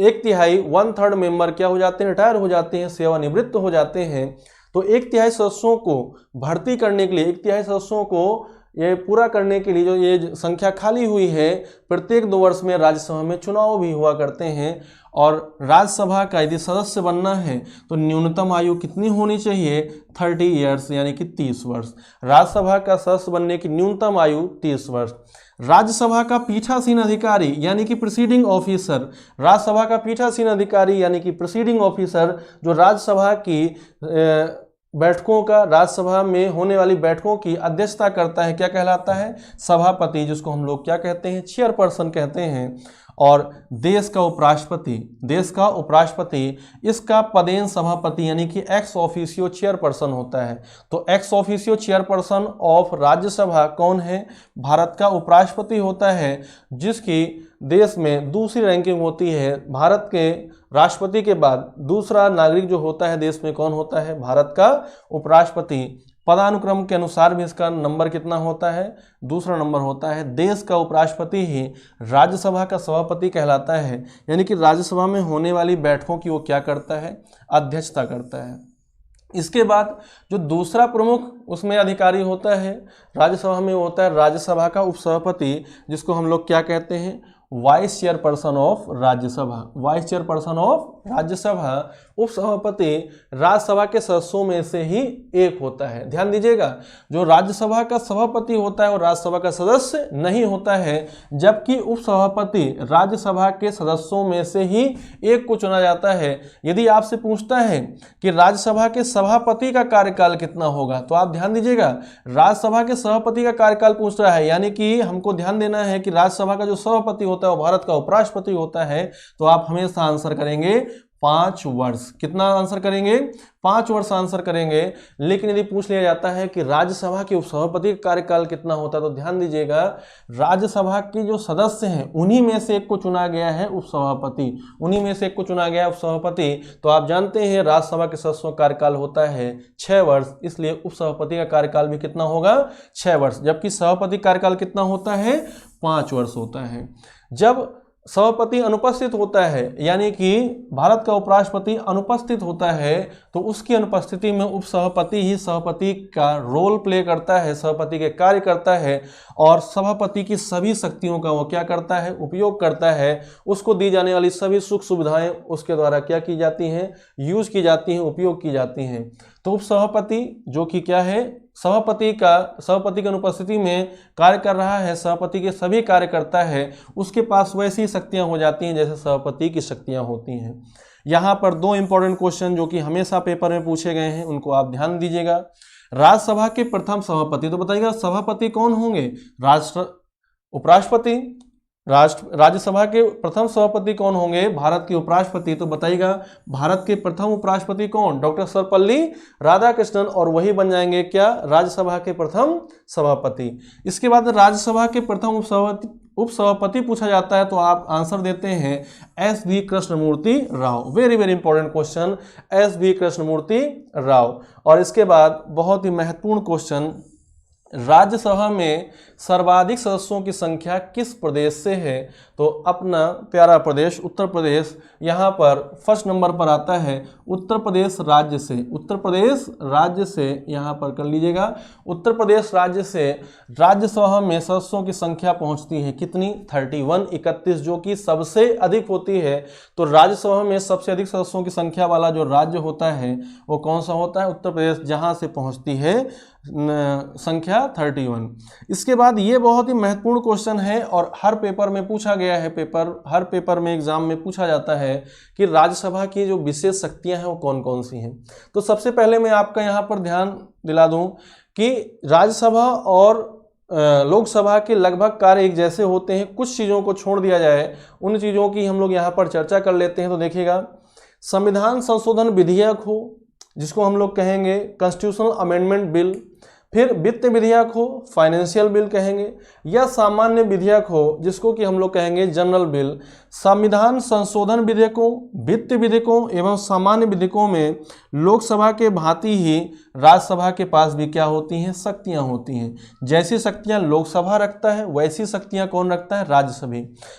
Speaker 1: 1/3 1/3 मेंबर क्या हो जाते हैं, रिटायर हो जाते हैं, सेवानिवृत्त हो जाते हैं। तो 1/3 सदस्यों को भर्ती करने के लिए, 1/3 सदस्यों को ये पूरा करने के लिए जो ये संख्या खाली हुई है, प्रत्येक 2 वर्ष में राज्यसभा में चुनाव भी हुआ करते हैं। और राज्यसभा का यदि सदस्य बनना है तो न्यूनतम आयु कितनी होनी चाहिए, 30 ईयर्स यानी कि 30 वर्ष। राज्यसभा का सदस्य बनने की न्यूनतम आयु 30 वर्ष। राज्यसभा का पीठासीन अधिकारी यानी कि प्रिसीडिंग ऑफिसर, राज्यसभा का पीठासीन अधिकारी यानी कि प्रिसीडिंग ऑफिसर जो राज्यसभा की बैठकों का, राज्यसभा में होने वाली बैठकों की अध्यक्षता करता है, क्या कहलाता है, सभापति, जिसको हम लोग क्या कहते हैं, चेयरपर्सन कहते हैं। और देश का उपराष्ट्रपति इसका पदेन सभापति यानी कि एक्स ऑफिशियो चेयरपर्सन होता है। तो ex officio chairperson of Rajya Sabha कौन है, भारत का उपराष्ट्रपति होता है, जिसकी देश में दूसरी रैंकिंग होती है। भारत के राष्ट्रपति के बाद दूसरा नागरिक जो होता है देश में कौन होता है, भारत का उपराष्ट्रपति। पदानुक्रम के अनुसार भी इसका नंबर कितना होता है, दूसरा नंबर होता है। देश का उपराष्ट्रपति ही राज्यसभा का सभापति कहलाता है, यानी कि राज्यसभा में होने वाली बैठकों की वो क्या करता है, अध्यक्षता करता है। इसके बाद जो दूसरा प्रमुख उसमें अधिकारी होता है राज्यसभा में, होता है राज्यसभा का उपसभापति, जिसको हम लोग क्या कहते हैं, vice chairperson of Rajya Sabha. Vice chairperson of Rajya Sabha, उपसभापति राज्यसभा के सदस्यों में से ही एक होता है। ध्यान दीजिएगा, जो राज्यसभा का सभापति होता है वो राज्यसभा का सदस्य नहीं होता है, जबकि उपसभापति राज्यसभा के सदस्यों में से ही एक को चुना जाता है। यदि आपसे पूछता है कि राज्यसभा के सभापति का कार्यकाल कितना होगा, तो आप ध्यान दीजिएगा, राज्यसभा के सभापति का कार्यकाल पूछ रहा है, यानी कि हमको ध्यान देना है कि राज्यसभा का जो सभापति होता है वो भारत का उपराष्ट्रपति होता है। तो आप हमेशा आंसर करेंगे 5 वर्ष। कितना आंसर करेंगे? 5 वर्ष आंसर करेंगे। लेकिन यदि पूछ लिया जाता है कि राज्यसभा के उपसभापति का कार्यकाल कितना होता है, तो ध्यान दीजिएगा, राज्यसभा के जो सदस्य हैं उन्हीं में से एक को चुना गया है उपसभापति, उन्हीं में से एक को चुना गया है उपसभापति। तो आप जानते हैं राज्यसभा के सदस्यों का कार्यकाल होता है 6 वर्ष, इसलिए उपसभापति का कार्यकाल भी कितना होगा? 6 वर्ष। जबकि सभापति कार्यकाल कितना होता है? 5 वर्ष होता है। जब सभापति अनुपस्थित होता है, यानी कि भारत का उपराष्ट्रपति अनुपस्थित होता है, तो उसकी अनुपस्थिति में उपसभापति ही सभापति का रोल प्ले करता है, सभापति के कार्य करता है और सभापति की सभी शक्तियों का वो क्या करता है? उपयोग करता है। उसको दी जाने वाली सभी सुख सुविधाएं उसके द्वारा क्या की जाती हैं? यूज की जाती हैं, उपयोग की जाती हैं। तो उपसभापति जो कि क्या है? सभापति की अनुपस्थिति में कार्य कर रहा है, सभापति के सभी कार्य करता है, उसके पास वैसी शक्तियां हो जाती हैं जैसे सभापति की शक्तियां होती हैं। यहाँ पर 2 इंपॉर्टेंट क्वेश्चन जो कि हमेशा पेपर में पूछे गए हैं, उनको आप ध्यान दीजिएगा। राज्यसभा के प्रथम सभापति, तो बताइएगा सभापति कौन होंगे? उपराष्ट्रपति। राज्यसभा के प्रथम सभापति कौन होंगे? भारत के उपराष्ट्रपति। तो बताइएगा भारत के प्रथम उपराष्ट्रपति कौन? डॉक्टर सर्वपल्ली राधाकृष्णन, और वही बन जाएंगे क्या? राज्यसभा के प्रथम सभापति। इसके बाद राज्यसभा के प्रथम उपसभापति पूछा जाता है, तो आप आंसर देते हैं SV. Krishnamurthy Rao. Very very important question, SV. Krishnamurthy Rao. और इसके बाद बहुत ही महत्वपूर्ण क्वेश्चन, राज्यसभा में सर्वाधिक सदस्यों की संख्या किस प्रदेश से है? तो अपना प्यारा प्रदेश उत्तर प्रदेश यहाँ पर फर्स्ट नंबर पर आता है, उत्तर प्रदेश राज्य से। उत्तर प्रदेश राज्य से यहाँ पर कर लीजिएगा, उत्तर प्रदेश राज्य से राज्यसभा में सदस्यों की संख्या पहुँचती है कितनी? 31, जो कि सबसे अधिक होती है। तो राज्यसभा में सबसे अधिक सदस्यों की संख्या वाला जो राज्य होता है वो कौन सा होता है? उत्तर प्रदेश, जहाँ से पहुँचती है संख्या 31। इसके बाद ये बहुत ही महत्वपूर्ण क्वेश्चन है और हर पेपर में पूछा गया है, हर पेपर में एग्जाम में पूछा जाता है कि राज्यसभा की जो विशेष शक्तियां हैं वो कौन कौन सी हैं। तो सबसे पहले मैं आपका यहाँ पर ध्यान दिला दूं कि राज्यसभा और लोकसभा के लगभग कार्य एक जैसे होते हैं। कुछ चीज़ों को छोड़ दिया जाए, उन चीज़ों की हम लोग यहाँ पर चर्चा कर लेते हैं। तो देखिएगा, संविधान संशोधन विधेयक हो जिसको हम लोग कहेंगे कॉन्स्टिट्यूशनल अमेंडमेंट बिल, फिर वित्त विधेयक हो फाइनेंशियल बिल कहेंगे, या सामान्य विधेयक हो जिसको कि हम लोग कहेंगे जनरल बिल। संविधान संशोधन विधेयकों, वित्त विधेयकों एवं सामान्य विधेयकों में लोकसभा के भांति ही राज्यसभा के पास भी क्या होती हैं? शक्तियां होती हैं। जैसी शक्तियां लोकसभा रखता है वैसी शक्तियां कौन रखता है?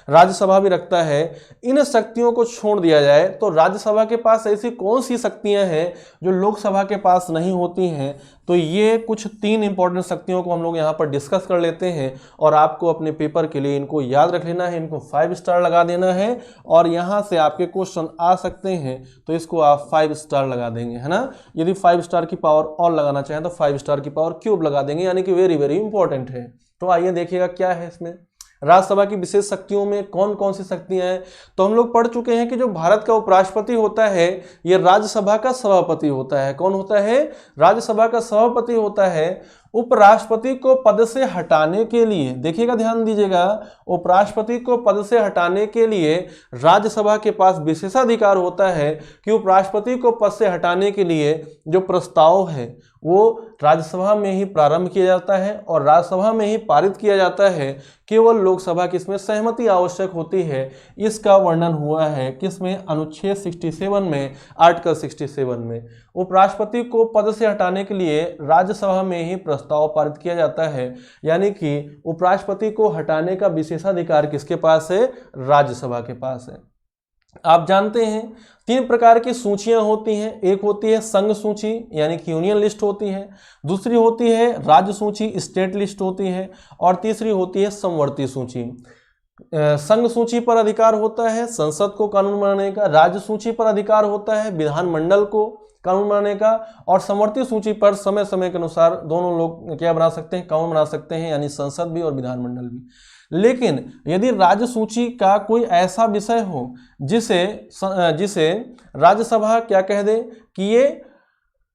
Speaker 1: राज्यसभा भी रखता है। इन शक्तियों को छोड़ दिया जाए तो राज्यसभा के पास ऐसी कौन सी शक्तियां हैं जो लोकसभा के पास नहीं होती हैं? तो ये कुछ 3 इंपॉर्टेंट शक्तियों को हम लोग यहाँ पर डिस्कस कर लेते हैं और आपको अपने पेपर के लिए इनको याद रख लेना है, इनको 5 स्टार लगा देना है और यहाँ से आपके क्वेश्चन आ सकते हैं तो इसको आप 5 स्टार लगा देंगे, है ना। यदि 5 स्टार की पावर और लगाना चाहें तो 5 स्टार की पावर क्यूब लगा देंगे, यानी कि वेरी वेरी इंपॉर्टेंट है। तो आइए देखिएगा क्या है इसमें। राज्यसभा की विशेष शक्तियों में कौन कौन सी शक्तियां हैं? तो हम लोग पढ़ चुके हैं कि जो भारत का उपराष्ट्रपति होता है ये राज्यसभा का सभापति होता है। कौन होता है? राज्यसभा का सभापति होता है। उपराष्ट्रपति को पद से हटाने के लिए, देखिएगा ध्यान दीजिएगा, उपराष्ट्रपति को पद से हटाने के लिए राज्यसभा के पास विशेषाधिकार होता है कि उपराष्ट्रपति को पद से हटाने के लिए जो प्रस्ताव है वो राज्यसभा में ही प्रारंभ किया जाता है और राज्यसभा में ही पारित किया जाता है। केवल लोकसभा की इसमें सहमति आवश्यक होती है। इसका वर्णन हुआ है किसमें? अनुच्छेद 67 में, आर्टिकल 67 में। उपराष्ट्रपति को पद से हटाने के लिए राज्यसभा में ही प्रस्ताव पारित किया जाता है, यानी कि उपराष्ट्रपति को हटाने का विशेषाधिकार किसके पास है? राज्यसभा के पास है। आप जानते हैं 3 प्रकार की सूचियां होती हैं। एक होती है संघ सूची यानी कि यूनियन लिस्ट होती है, दूसरी होती है राज्य सूची स्टेट लिस्ट होती है, और तीसरी होती है समवर्ती सूची। संघ सूची पर अधिकार होता है संसद को कानून बनाने का, राज्य सूची पर अधिकार होता है विधानमंडल को कानून बनाने का, और समवर्ती सूची पर समय समय के अनुसार दोनों लोग क्या बना सकते हैं, कानून बना सकते हैं, यानी संसद भी और विधानमंडल भी। लेकिन यदि राज्य सूची का कोई ऐसा विषय हो जिसे राज्यसभा क्या कह दे कि ये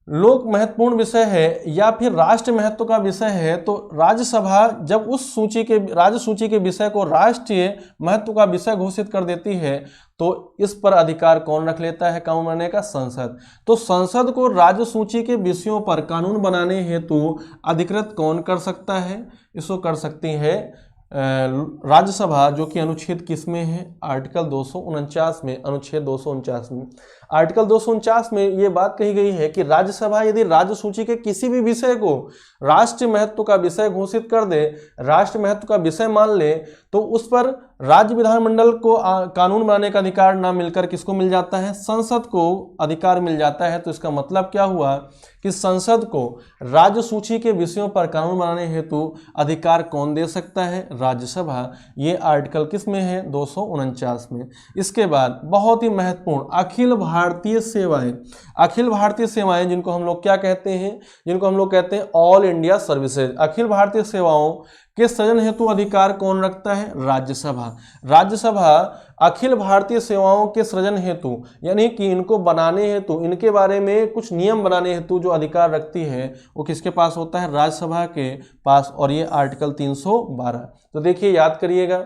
Speaker 1: लोक महत्वपूर्ण विषय है या फिर राष्ट्र महत्व का विषय है, तो राज्यसभा जब उस राज्य सूची के विषय को राष्ट्रीय महत्व का विषय घोषित कर देती है, तो इस पर अधिकार कौन रख लेता है कानून बनाने का? संसद। तो संसद को राज्य सूची के विषयों पर कानून बनाने हेतु अधिकृत कौन कर सकता है? इसको कर सकती है राज्यसभा, जो कि अनुच्छेद किस में है? आर्टिकल 249 में, अनुच्छेद 249 में। आर्टिकल 249 में ये बात कही गई है कि राज्यसभा यदि राज्य सूची के किसी भी विषय को राष्ट्रीय महत्व का विषय घोषित कर दे, राष्ट्रीय महत्व का विषय मान ले, तो उस पर राज्य विधानमंडल को कानून बनाने का अधिकार ना मिलकर किसको मिल जाता है? संसद को अधिकार मिल जाता है। तो इसका मतलब क्या हुआ कि संसद को राज्य सूची के विषयों पर कानून बनाने हेतु अधिकार कौन दे सकता है? राज्यसभा। ये आर्टिकल किस में है? 249 में। इसके बाद बहुत ही महत्वपूर्ण अखिल भारतीय सेवाएं। अखिल भारतीय सेवाएं जिनको हम लोग क्या कहते हैं? जिनको हम लोग कहते हैं all India services. Akhil Bharatiya सेवाओं के सृजन हेतु अधिकार कौन रखता है? राज्यसभा। राज्यसभा अखिल भारतीय सेवाओं के सृजन हेतु यानी कि इनको बनाने हेतु, इनके बारे में कुछ नियम बनाने हेतु जो अधिकार रखती है वो किसके पास होता है? राज्यसभा के पास। और ये आर्टिकल 312। तो देखिए याद करिएगा,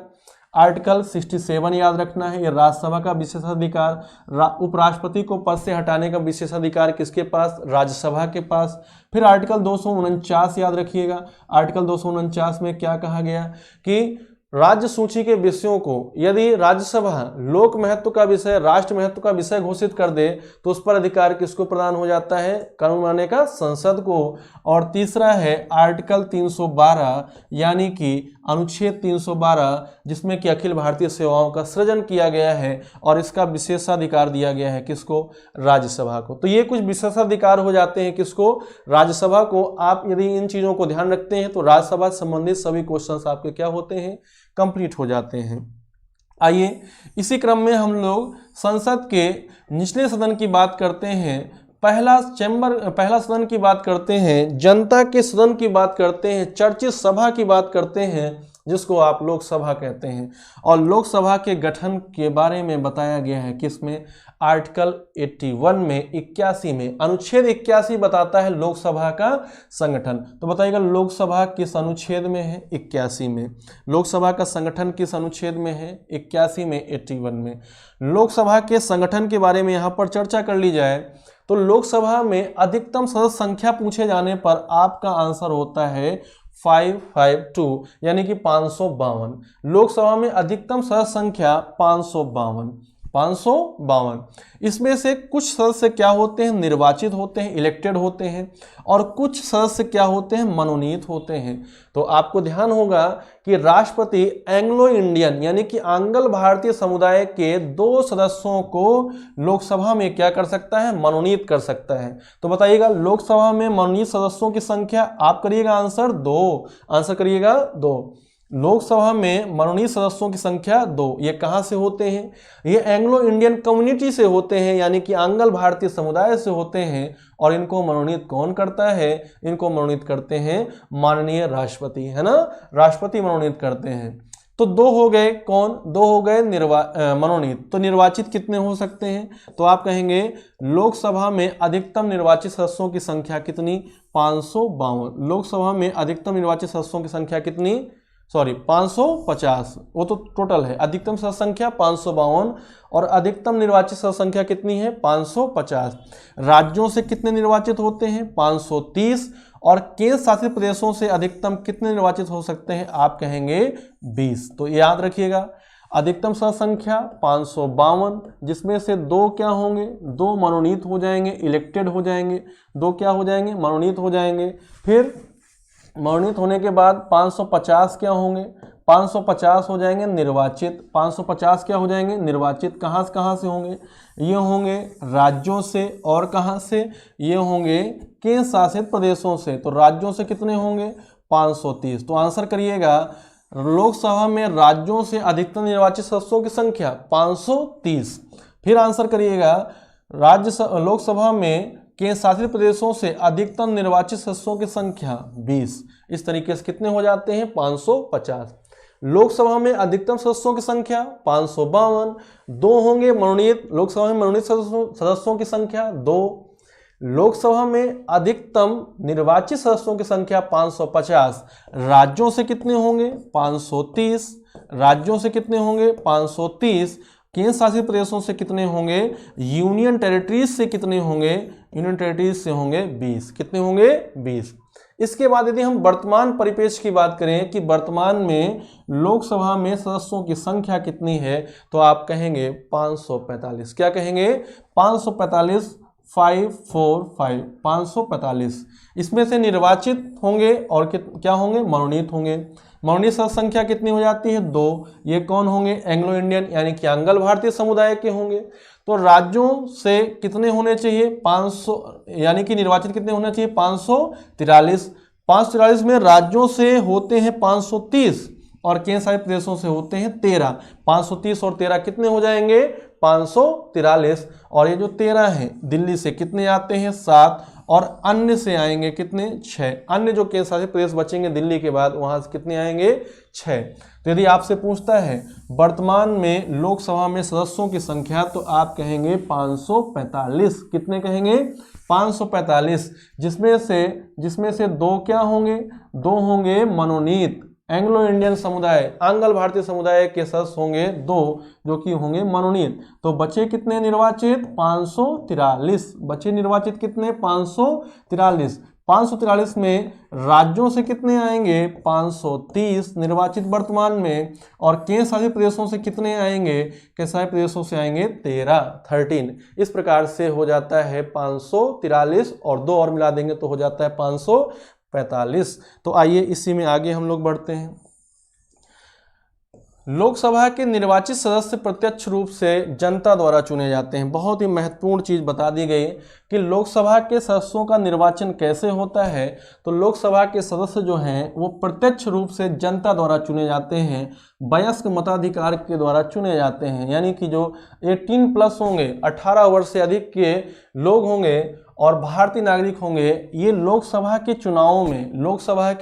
Speaker 1: आर्टिकल 67 याद रखना है, ये राज्यसभा का विशेषाधिकार। उपराष्ट्रपति को पद से हटाने का विशेषाधिकार किसके पास? राज्यसभा के पास। फिर आर्टिकल 249 याद रखिएगा। आर्टिकल 249 में क्या कहा गया कि राज्य सूची के विषयों को यदि राज्यसभा लोक महत्व का विषय, राष्ट्र महत्व का विषय घोषित कर दे, तो उस पर अधिकार किसको प्रदान हो जाता है? कानून बनाने का संसद को। और तीसरा है आर्टिकल 312 यानी कि अनुच्छेद 312, जिसमें कि अखिल भारतीय सेवाओं का सृजन किया गया है और इसका विशेषाधिकार दिया गया है किसको? राज्यसभा को। तो ये कुछ विशेषाधिकार हो जाते हैं किसको? राज्यसभा को। आप यदि इन चीजों को ध्यान रखते हैं तो राज्यसभा से संबंधित सभी क्वेश्चंस आपके क्या होते हैं? कंप्लीट हो जाते हैं। आइए इसी क्रम में हम लोग संसद के निचले सदन की बात करते हैं। पहला सदन की बात करते हैं, जनता के सदन की बात करते हैं, चर्चित सभा की बात करते हैं, जिसको आप लोकसभा कहते हैं। और लोकसभा के गठन के बारे में बताया गया है किसमें? आर्टिकल 81 में, 81 में। अनुच्छेद 81 बताता है लोकसभा का संगठन। तो बताइएगा लोकसभा किस अनुच्छेद में है? 81 में। लोकसभा का संगठन किस अनुच्छेद में है? 81 में, 81 में। लोकसभा के संगठन के बारे में यहाँ पर चर्चा कर ली जाए तो लोकसभा में अधिकतम सदस्य संख्या पूछे जाने पर आपका आंसर होता है 552 यानी कि 552। लोकसभा में अधिकतम सदस्य संख्या 552। इसमें से कुछ सदस्य क्या होते हैं? निर्वाचित होते हैं, इलेक्टेड होते हैं, और कुछ सदस्य क्या होते हैं? मनोनीत होते हैं। तो आपको ध्यान होगा कि राष्ट्रपति एंग्लो इंडियन यानी कि आंग्ल भारतीय समुदाय के 2 सदस्यों को लोकसभा में क्या कर सकता है? मनोनीत कर सकता है। तो बताइएगा लोकसभा में मनोनीत सदस्यों की संख्या, आप करिएगा आंसर 2। आंसर करिएगा 2। लोकसभा में मनोनीत सदस्यों की संख्या 2। ये कहां से होते हैं? ये एंग्लो इंडियन कम्युनिटी से होते हैं, यानी कि आंग्ल भारतीय समुदाय से होते हैं। और इनको मनोनीत कौन करता है? इनको मनोनीत करते हैं माननीय राष्ट्रपति, है ना? राष्ट्रपति मनोनीत करते हैं। तो 2 हो गए कौन? 2 हो गए मनोनीत। तो निर्वाचित कितने हो सकते हैं? तो आप कहेंगे लोकसभा में अधिकतम निर्वाचित सदस्यों की संख्या कितनी? 552। लोकसभा में अधिकतम निर्वाचित सदस्यों की संख्या कितनी? 550। वो तो टोटल है। अधिकतम सदस्य संख्या 552 और अधिकतम निर्वाचित सदस्य संख्या कितनी है? 550। राज्यों से कितने निर्वाचित होते हैं? 530। और केंद्र शासित प्रदेशों से अधिकतम कितने निर्वाचित हो सकते हैं? आप कहेंगे 20। तो याद रखिएगा अधिकतम सदस्य संख्या 552, जिसमें से 2 क्या होंगे? 2 मनोनीत हो जाएंगे, इलेक्टेड हो जाएंगे। 2 क्या हो जाएंगे? मनोनीत हो जाएंगे। फिर मनोनीत होने के बाद 550 क्या होंगे? 550 हो जाएंगे निर्वाचित। 550 क्या हो जाएंगे निर्वाचित। कहाँ से होंगे, ये होंगे राज्यों से, और कहाँ से, ये होंगे केंद्र शासित प्रदेशों से। तो राज्यों से कितने होंगे 530। तो आंसर करिएगा लोकसभा में राज्यों से अधिकतम निर्वाचित सदस्यों की संख्या 530। फिर आंसर करिएगा लोकसभा में केंद्र शासित प्रदेशों से अधिकतम निर्वाचित सदस्यों की संख्या 20। इस तरीके से कितने हो जाते हैं 550। लोकसभा में अधिकतम सदस्यों की संख्या 552। 2 होंगे मनोनीत, लोकसभा में मनोनीत सदस्यों की संख्या 2। लोकसभा में अधिकतम निर्वाचित सदस्यों की संख्या 550। राज्यों से कितने होंगे 530। राज्यों से कितने होंगे 530। केंद्र शासित प्रदेशों से कितने होंगे, यूनियन टेरिटरीज से कितने होंगे, यूनियन टेरिटरीज से होंगे 20। कितने होंगे 20। इसके बाद यदि हम वर्तमान परिपेक्ष की बात करें कि वर्तमान में लोकसभा में सदस्यों की संख्या कितनी है, तो आप कहेंगे 545। क्या कहेंगे 545, 545, 545। इसमें से निर्वाचित होंगे और क्या होंगे मनोनीत होंगे। मनोनीत सदस्य संख्या कितनी हो जाती है 2। ये कौन होंगे एंग्लो इंडियन यानी कि आंग्ल भारतीय समुदाय के होंगे। तो राज्यों से कितने होने चाहिए 500, यानी कि निर्वाचित कितने होने चाहिए 543। 543 में राज्यों से होते हैं 530 और केंद्र शासित प्रदेशों से होते हैं 13। 530 और 13 कितने हो जाएंगे 543। और ये जो 13 है दिल्ली से कितने आते हैं 7 और अन्य से आएंगे कितने 6। अन्य जो केंद्र शासित प्रदेश बचेंगे दिल्ली के बाद वहां से कितने आएंगे 6। तो यदि आपसे पूछता है वर्तमान में लोकसभा में सदस्यों की संख्या, तो आप कहेंगे 545। कितने कहेंगे 545। जिसमें से 2 क्या होंगे, 2 होंगे मनोनीत एंग्लो इंडियन समुदाय, आंग्ल भारतीय समुदाय के सदस्य होंगे 2 जो कि होंगे मनोनीत। तो बचे कितने निर्वाचित 543। बचे निर्वाचित कितने 543। 543 में राज्यों से कितने आएंगे 530 निर्वाचित वर्तमान में, और केंद्र शासित प्रदेशों से कितने आएंगे, केंद्र शासित प्रदेशों से आएंगे 13। इस प्रकार से हो जाता है 543 और 2 और मिला देंगे तो हो जाता है 545। तो आइए इसी में आगे हम लोग बढ़ते हैं। लोकसभा के निर्वाचित सदस्य प्रत्यक्ष रूप से जनता द्वारा चुने जाते हैं। बहुत ही महत्वपूर्ण चीज बता दी गई कि लोकसभा के सदस्यों का निर्वाचन कैसे होता है। तो लोकसभा के सदस्य जो हैं वो प्रत्यक्ष रूप से जनता द्वारा चुने जाते हैं, वयस्क मताधिकार के द्वारा चुने जाते हैं। यानी कि जो 18+ होंगे, 18 वर्ष से अधिक के लोग होंगे और भारतीय नागरिक होंगे, ये लोकसभा के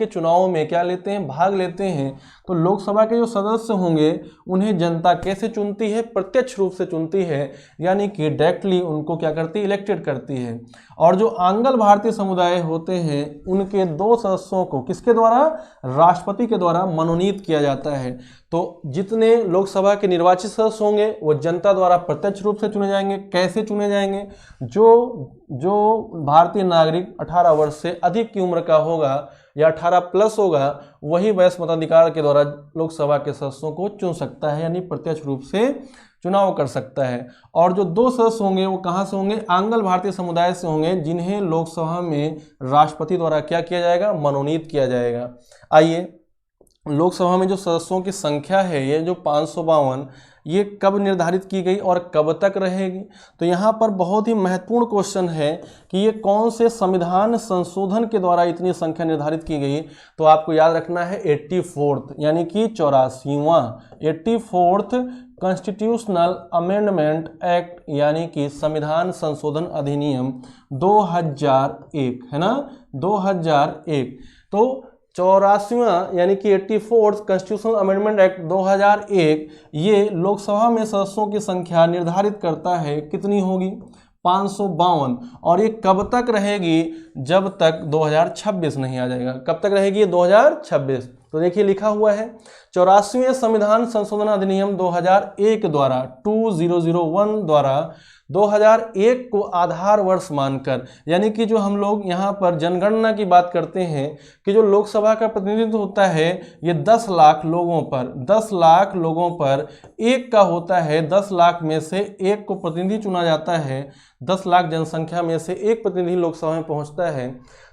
Speaker 1: चुनावों में क्या लेते हैं, भाग लेते हैं। तो लोकसभा के जो सदस्य होंगे उन्हें जनता कैसे चुनती है, प्रत्यक्ष रूप से चुनती है, यानी कि डायरेक्टली उनको क्या करती है, इलेक्टेड करती है। और जो आंग्ल भारतीय समुदाय होते हैं उनके 2 सदस्यों को किसके द्वारा, राष्ट्रपति के द्वारा मनोनीत किया जाता है। तो जितने लोकसभा के निर्वाचित सदस्य होंगे वो जनता द्वारा प्रत्यक्ष रूप से चुने जाएंगे। कैसे चुने जाएंगे, जो भारतीय नागरिक 18 वर्ष से अधिक की उम्र का होगा या 18+ होगा, वही वयस्क मताधिकार के द्वारा लोकसभा के सदस्यों को चुन सकता है, यानी प्रत्यक्ष रूप से चुनाव कर सकता है। और जो 2 सदस्य होंगे वो कहाँ से होंगे, आंग्ल भारतीय समुदाय से होंगे, जिन्हें लोकसभा में राष्ट्रपति द्वारा क्या किया जाएगा, मनोनीत किया जाएगा। आइए लोकसभा में जो सदस्यों की संख्या है ये जो 552, ये कब निर्धारित की गई और कब तक रहेगी। तो यहाँ पर बहुत ही महत्वपूर्ण क्वेश्चन है कि ये कौन से संविधान संशोधन के द्वारा इतनी संख्या निर्धारित की गई। तो आपको याद रखना है 84th यानी कि 84वां 84th कॉन्स्टिट्यूशनल अमेंडमेंट एक्ट, यानी कि संविधान संशोधन अधिनियम 2001 है ना, 2001। तो 84वां यानी कि 84th कॉन्स्टिट्यूशनल अमेंडमेंट एक्ट 2001 ये लोकसभा में सदस्यों की संख्या निर्धारित करता है कितनी होगी, 552। और ये कब तक रहेगी, जब तक 2026 नहीं आ जाएगा। कब तक रहेगी, 2026। तो देखिए लिखा हुआ है 84वें संविधान संशोधन अधिनियम 2001 द्वारा 2001 द्वारा 2001 को आधार वर्ष मानकर, यानी कि जो हम लोग यहाँ पर जनगणना की बात करते हैं कि जो लोकसभा का प्रतिनिधित्व होता है ये 10 लाख लोगों पर एक का होता है। 10 लाख में से एक को प्रतिनिधि चुना जाता है, 10 लाख जनसंख्या में से एक प्रतिनिधि लोकसभा में पहुँचता है।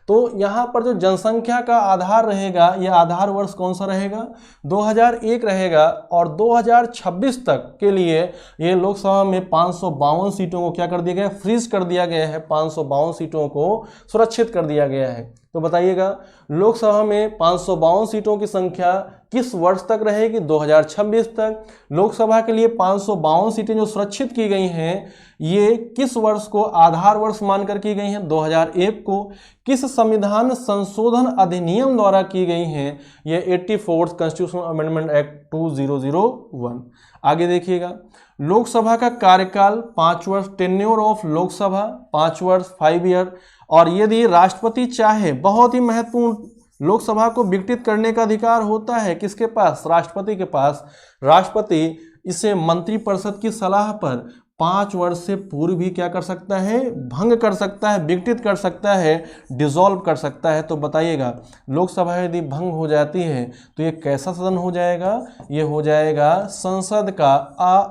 Speaker 1: तो यहाँ पर जो जनसंख्या का आधार रहेगा, ये आधार वर्ष कौन सा रहेगा, 2001 रहेगा। और 2026 तक के लिए ये लोकसभा में 552 सीटों को क्या कर दिया गया, फ्रीज कर दिया गया है, 552 सीटों को सुरक्षित कर दिया गया है। तो बताइएगा लोकसभा में 552 सीटों की संख्या किस वर्ष तक रहेगी, 2026 तक। लोकसभा के लिए 552 सीटें जो सुरक्षित की गई हैं, ये किस वर्ष को आधार वर्ष मानकर की गई हैं, 2001 को। किस संविधान संशोधन अधिनियम द्वारा की गई हैं, ये 84th कॉन्स्टिट्यूशनल अमेंडमेंट एक्ट 2001। आगे देखिएगा, लोकसभा का कार्यकाल 5 वर्ष, टेन्योर ऑफ लोकसभा 5 वर्ष, 5 ईयर। और यदि राष्ट्रपति चाहे, बहुत ही महत्वपूर्ण, लोकसभा को विघटित करने का अधिकार होता है किसके पास, राष्ट्रपति के पास। राष्ट्रपति इसे मंत्रिपरिषद की सलाह पर 5 वर्ष से पूर्व भी क्या कर सकता है, भंग कर सकता है, विघटित कर सकता है, डिसॉल्व कर सकता है। तो बताइएगा लोकसभा यदि भंग हो जाती है तो ये कैसा सदन हो जाएगा, ये हो जाएगा संसद का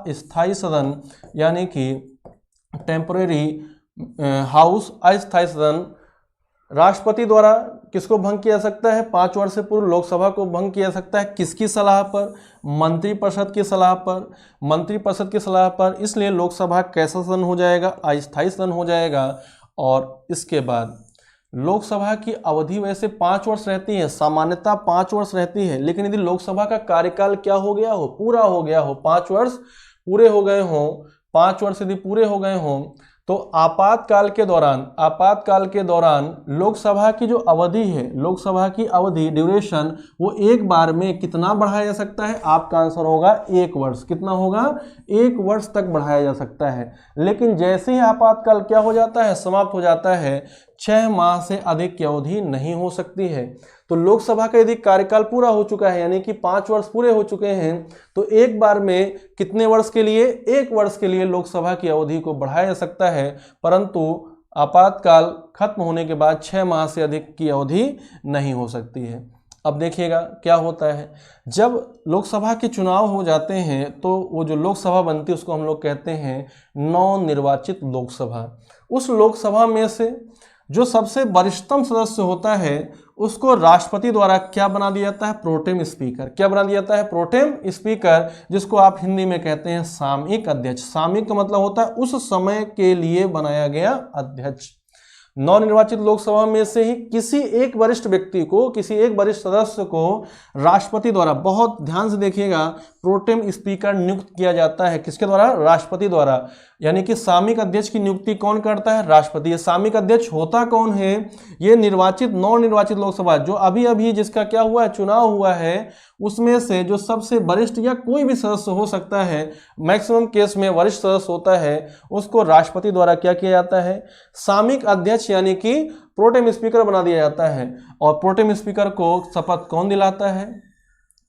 Speaker 1: अस्थायी सदन, यानी कि टेम्परेरी हाउस, अस्थायी सदन। राष्ट्रपति द्वारा किसको भंग किया सकता है, 5 वर्ष से पूर्व लोकसभा को भंग किया सकता है, किसकी सलाह पर, मंत्रिपरिषद की सलाह पर, मंत्रिपरिषद की सलाह पर। इसलिए लोकसभा कैसा सदन हो जाएगा, अस्थायी सदन हो जाएगा। और इसके बाद लोकसभा की अवधि वैसे 5 वर्ष रहती है, सामान्यतः 5 वर्ष रहती है, लेकिन यदि लोकसभा का कार्यकाल क्या हो गया हो, पूरा हो गया हो, 5 वर्ष पूरे हो गए हों, 5 वर्ष यदि पूरे हो गए हों, तो आपातकाल के दौरान लोकसभा की जो अवधि है, लोकसभा की अवधि ड्यूरेशन, वो एक बार में कितना बढ़ाया जा सकता है, आपका आंसर होगा 1 वर्ष। कितना होगा, 1 वर्ष तक बढ़ाया जा सकता है। लेकिन जैसे ही आपातकाल क्या हो जाता है, समाप्त हो जाता है, 6 माह से अधिक की अवधि नहीं हो सकती है। तो लोकसभा का यदि कार्यकाल पूरा हो चुका है, यानी कि 5 वर्ष पूरे हो चुके हैं, तो एक बार में कितने वर्ष के लिए, 1 वर्ष के लिए लोकसभा की अवधि को बढ़ाया जा सकता है। परंतु आपातकाल खत्म होने के बाद 6 माह से अधिक की अवधि नहीं हो सकती है। अब देखिएगा क्या होता है, जब लोकसभा के चुनाव हो जाते हैं तो वो जो लोकसभा बनती है उसको हम लोग कहते हैं नवनिर्वाचित लोकसभा। उस लोकसभा में से जो सबसे वरिष्ठतम सदस्य होता है उसको राष्ट्रपति द्वारा क्या बना दिया जाता है, प्रोटेम स्पीकर। क्या बना दिया जाता है, प्रोटेम स्पीकर, जिसको आप हिंदी में कहते हैं सामयिक अध्यक्ष। सामयिक का मतलब होता है उस समय के लिए बनाया गया अध्यक्ष। नवनिर्वाचित लोकसभा में से ही किसी एक वरिष्ठ व्यक्ति को, किसी एक वरिष्ठ सदस्य को राष्ट्रपति द्वारा, बहुत ध्यान से देखिएगा, प्रोटेम स्पीकर नियुक्त किया जाता है। किसके द्वारा, राष्ट्रपति द्वारा। यानी कि सामयिक अध्यक्ष की नियुक्ति कौन करता है, राष्ट्रपति। ये सामयिक अध्यक्ष होता कौन है, ये नवनिर्वाचित लोकसभा जो अभी अभी जिसका क्या हुआ है, चुनाव हुआ है, उसमें से जो सबसे वरिष्ठ या कोई भी सदस्य हो सकता है, मैक्सिमम केस में वरिष्ठ सदस्य होता है, उसको राष्ट्रपति द्वारा क्या किया जाता है, सामयिक अध्यक्ष यानी कि प्रोटेम स्पीकर बना दिया जाता है। और प्रोटेम स्पीकर को शपथ कौन दिलाता है,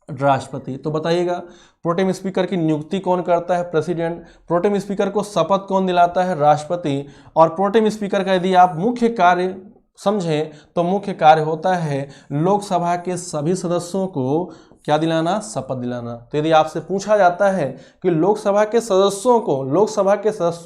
Speaker 1: राष्ट्रपति। तो बताइएगा प्रोटेम स्पीकर की नियुक्ति कौन करता है, प्रेसिडेंट। प्रोटेम स्पीकर को शपथ कौन दिलाता है, राष्ट्रपति। और प्रोटेम स्पीकर का यदि आप मुख्य कार्य समझें तो मुख्य कार्य होता है लोकसभा के सभी सदस्यों को क्या दिलाना, शपथ दिलाना। तो यदि आपसे पूछा जाता है कि लोकसभा के सदस्यों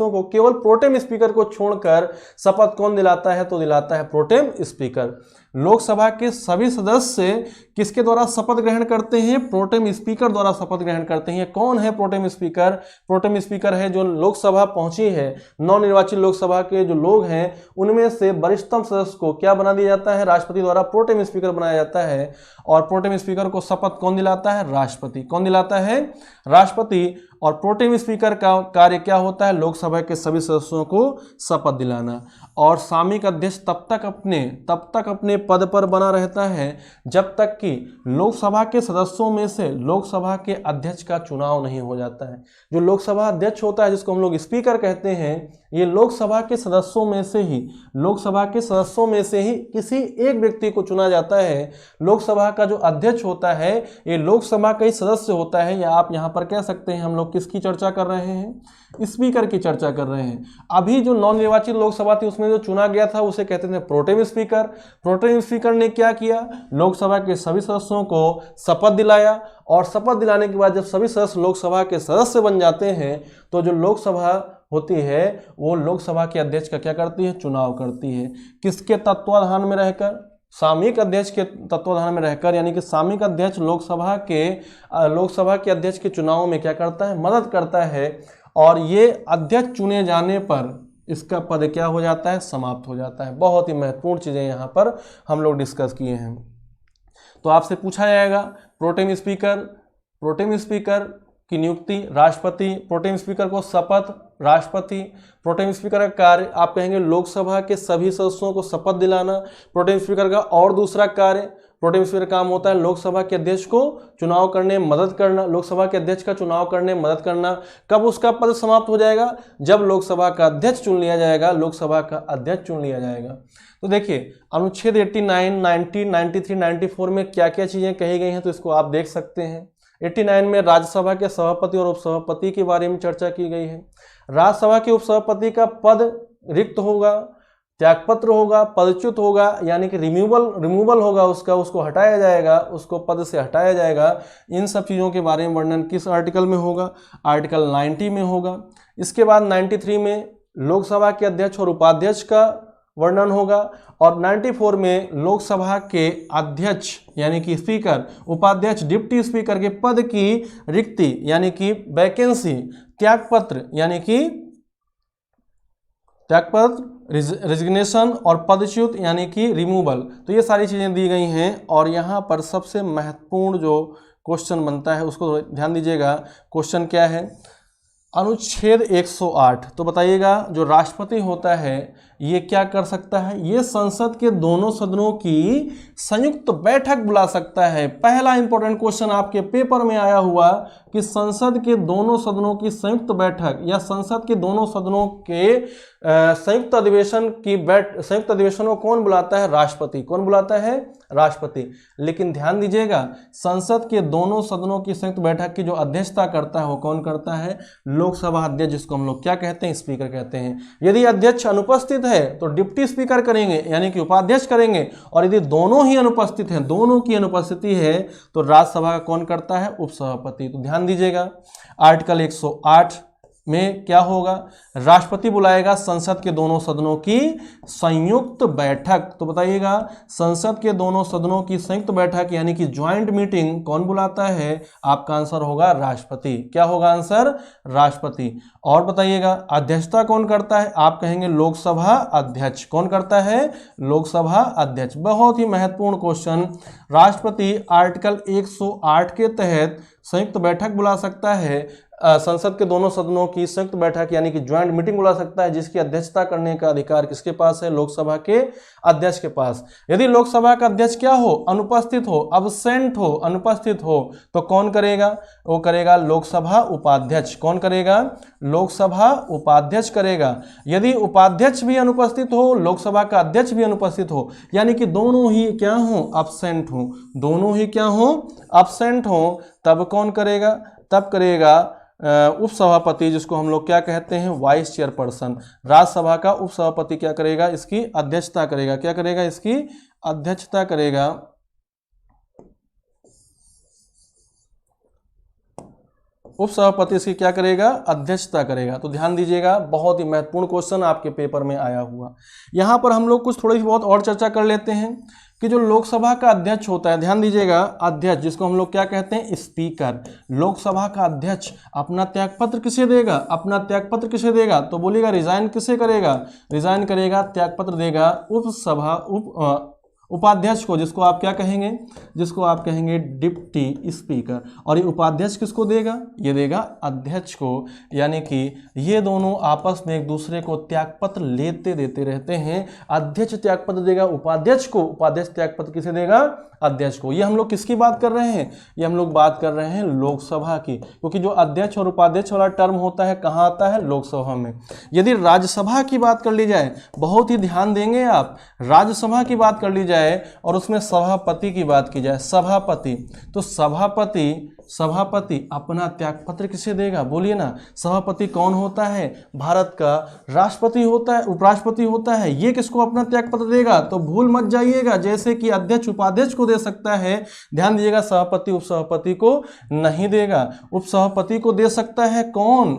Speaker 1: को केवल प्रोटेम स्पीकर को छोड़कर शपथ कौन दिलाता है, तो दिलाता है प्रोटेम स्पीकर। लोकसभा के सभी सदस्य किसके द्वारा शपथ ग्रहण करते हैं, प्रोटेम स्पीकर द्वारा शपथ ग्रहण करते हैं। कौन है प्रोटेम स्पीकर, प्रोटेम स्पीकर है जो लोकसभा पहुंची है, नवनिर्वाचित लोकसभा के जो लोग हैं उनमें से वरिष्ठतम सदस्य को क्या बना दिया जाता है, राष्ट्रपति द्वारा प्रोटेम स्पीकर बनाया जाता है। और प्रोटेम स्पीकर को शपथ कौन दिलाता है, राष्ट्रपति। कौन दिलाता है, राष्ट्रपति। और प्रोटेम स्पीकर का कार्य क्या होता है, लोकसभा के सभी सदस्यों को शपथ दिलाना। और सामयिक अध्यक्ष तब तक अपने पद पर बना रहता है जब तक कि लोकसभा के सदस्यों में से लोकसभा के अध्यक्ष का चुनाव नहीं हो जाता है। जो लोकसभा अध्यक्ष होता है, जिसको हम लोग स्पीकर कहते हैं, ये लोकसभा के सदस्यों में से ही किसी एक व्यक्ति को चुना जाता है। लोकसभा का जो अध्यक्ष होता है ये लोकसभा का ही सदस्य होता है, या आप यहाँ पर कह सकते हैं हम लोग किसकी चर्चा कर रहे हैं, स्पीकर की चर्चा कर रहे हैं। अभी जो नवनिर्वाचित लोकसभा थी उसमें जो चुना गया था उसे कहते थे प्रोटेम स्पीकर। प्रोटेम स्पीकर ने क्या किया, लोकसभा के सभी सदस्यों को शपथ दिलाया। और शपथ दिलाने के बाद जब सभी सदस्य लोकसभा के सदस्य बन जाते हैं तो जो लोकसभा होती है वो लोकसभा के अध्यक्ष का क्या करती है, चुनाव करती है। किसके तत्वाधान में रहकर, सामयिक अध्यक्ष के तत्वाधान में रहकर, यानी कि सामयिक अध्यक्ष लोकसभा के अध्यक्ष के चुनाव में क्या करता है, मदद करता है। और ये अध्यक्ष चुने जाने पर इसका पद क्या हो जाता है, समाप्त हो जाता है। बहुत ही महत्वपूर्ण चीजें यहाँ पर हम लोग डिस्कस किए हैं। तो आपसे पूछा जाएगा प्रोटेम स्पीकर की नियुक्ति राष्ट्रपति, प्रोटेम स्पीकर को शपथ राष्ट्रपति, प्रोटेम स्पीकर का कार्य आप कहेंगे लोकसभा के सभी सदस्यों को शपथ दिलाना। प्रोटेम स्पीकर का और दूसरा कार्य, प्रोटेम स्पीकर काम होता है लोकसभा के अध्यक्ष को चुनाव करने में मदद करना, लोकसभा के अध्यक्ष का चुनाव करने में मदद करना। कब उसका पद समाप्त हो जाएगा, जब लोकसभा का अध्यक्ष चुन लिया जाएगा, लोकसभा का अध्यक्ष चुन लिया जाएगा। तो देखिए अनुच्छेद 89, 90, 93, 94 में क्या क्या चीजें कही गई हैं, तो इसको आप देख सकते हैं। 89 में राज्यसभा के सभापति और उपसभापति के बारे में चर्चा की गई है। राज्यसभा के उपसभापति का पद रिक्त होगा, त्यागपत्र होगा, पदच्युत होगा, यानी कि रिमूवल होगा उसको हटाया जाएगा, उसको पद से हटाया जाएगा। इन सब चीज़ों के बारे में वर्णन किस आर्टिकल में होगा, आर्टिकल 90 में होगा। इसके बाद 93 में लोकसभा के अध्यक्ष और उपाध्यक्ष का वर्णन होगा, और 94 में लोकसभा के अध्यक्ष यानी कि स्पीकर, उपाध्यक्ष, डिप्टी स्पीकर के पद की रिक्ति यानी कि वैकेंसी, त्यागपत्र यानी कि रेजिग्नेशन, और पदच्युत यानी कि रिमूवल। तो ये सारी चीज़ें दी गई हैं। और यहाँ पर सबसे महत्वपूर्ण जो क्वेश्चन बनता है उसको ध्यान दीजिएगा। क्वेश्चन क्या है, अनुच्छेद 108। तो बताइएगा जो राष्ट्रपति होता है ये क्या कर सकता है, ये संसद के दोनों सदनों की संयुक्त बैठक बुला सकता है। पहला इंपॉर्टेंट क्वेश्चन आपके पेपर में आया हुआ कि संसद के दोनों सदनों की संयुक्त बैठक या संसद के दोनों सदनों के संयुक्त अधिवेशन को कौन बुलाता है, राष्ट्रपति। कौन बुलाता है, राष्ट्रपति। लेकिन ध्यान दीजिएगा संसद के दोनों सदनों की संयुक्त बैठक की जो अध्यक्षता करता है वो कौन करता है, लोकसभा अध्यक्ष, जिसको हम लोग क्या कहते हैं, स्पीकर कहते हैं। यदि अध्यक्ष अनुपस्थित है तो डिप्टी स्पीकर करेंगे यानी कि उपाध्यक्ष करेंगे, और यदि दोनों ही अनुपस्थित हैं, दोनों की अनुपस्थिति है तो राज्यसभा का कौन करता है, उपसभापति। तो ध्यान दीजिएगा आर्टिकल 108 में क्या होगा, राष्ट्रपति बुलाएगा संसद के दोनों सदनों की संयुक्त बैठक। तो बताइएगा संसद के दोनों सदनों की संयुक्त बैठक यानी कि ज्वाइंट मीटिंग कौन बुलाता है, आपका आंसर होगा राष्ट्रपति। क्या होगा आंसर, राष्ट्रपति। और बताइएगा अध्यक्षता कौन करता है, आप कहेंगे लोकसभा अध्यक्ष। कौन करता है, लोकसभा अध्यक्ष। बहुत ही महत्वपूर्ण क्वेश्चन। राष्ट्रपति आर्टिकल 108 के तहत संयुक्त बैठक बुला सकता है, संसद के दोनों सदनों की संयुक्त बैठक यानी कि ज्वाइंट मीटिंग बुला सकता है, जिसकी अध्यक्षता करने का अधिकार किसके पास है, लोकसभा के अध्यक्ष के पास। यदि लोकसभा का अध्यक्ष क्या हो, अनुपस्थित हो, अब्सेंट हो, अनुपस्थित हो, तो कौन करेगा, वो करेगा लोकसभा उपाध्यक्ष। कौन करेगा, लोकसभा उपाध्यक्ष करेगा। यदि उपाध्यक्ष भी अनुपस्थित हो, लोकसभा का अध्यक्ष भी अनुपस्थित हो, यानी कि दोनों ही क्या हो, अब्सेंट हो, दोनों ही क्या हो, अब्सेंट हो, तब कौन करेगा, तब करेगा उपसभापति, जिसको हम लोग क्या कहते हैं, वाइस चेयरपर्सन। राज्यसभा का उपसभापति क्या करेगा, इसकी अध्यक्षता करेगा। क्या करेगा, इसकी अध्यक्षता करेगा। उपसभापति इसकी क्या करेगा, अध्यक्षता करेगा। तो ध्यान दीजिएगा बहुत ही महत्वपूर्ण क्वेश्चन आपके पेपर में आया हुआ। यहां पर हम लोग कुछ थोड़ी बहुत और चर्चा कर लेते हैं कि जो लोकसभा का अध्यक्ष होता है, ध्यान दीजिएगा अध्यक्ष जिसको हम लोग क्या कहते हैं, स्पीकर। लोकसभा का अध्यक्ष अपना त्यागपत्र किसे देगा, अपना त्यागपत्र किसे देगा, तो बोलिएगा रिजाइन किसे करेगा, रिजाइन करेगा, त्यागपत्र देगा उपाध्यक्ष को, जिसको आप क्या कहेंगे, जिसको आप कहेंगे डिप्टी स्पीकर। और ये उपाध्यक्ष किसको देगा, ये देगा अध्यक्ष को। यानी कि ये दोनों आपस में एक दूसरे को त्यागपत्र लेते देते रहते हैं। अध्यक्ष त्यागपत्र देगा उपाध्यक्ष को, उपाध्यक्ष त्यागपत्र किसे देगा, अध्यक्ष को। ये हम लोग किसकी बात कर रहे हैं, ये हम लोग बात कर रहे हैं लोकसभा की, क्योंकि जो अध्यक्ष और उपाध्यक्ष वाला टर्म होता है कहाँ आता है, लोकसभा में। यदि राज्यसभा की बात कर ली जाए, बहुत ही ध्यान देंगे आप, राज्यसभा की बात कर ली जाए और उसमें सभापति की बात की जाए, सभापति, तो सभापति अपना त्यागपत्र किसे देगा, बोलिए ना। सभापति कौन होता है, भारत का राष्ट्रपति होता है, उपराष्ट्रपति होता है। ये किसको अपना त्यागपत्र देगा, तो भूल मत जाइएगा, जैसे कि अध्यक्ष उपाध्यक्ष को दे सकता है, ध्यान दीजिएगा सभापति उपसभापति को नहीं देगा। उपसभापति को दे सकता है कौन,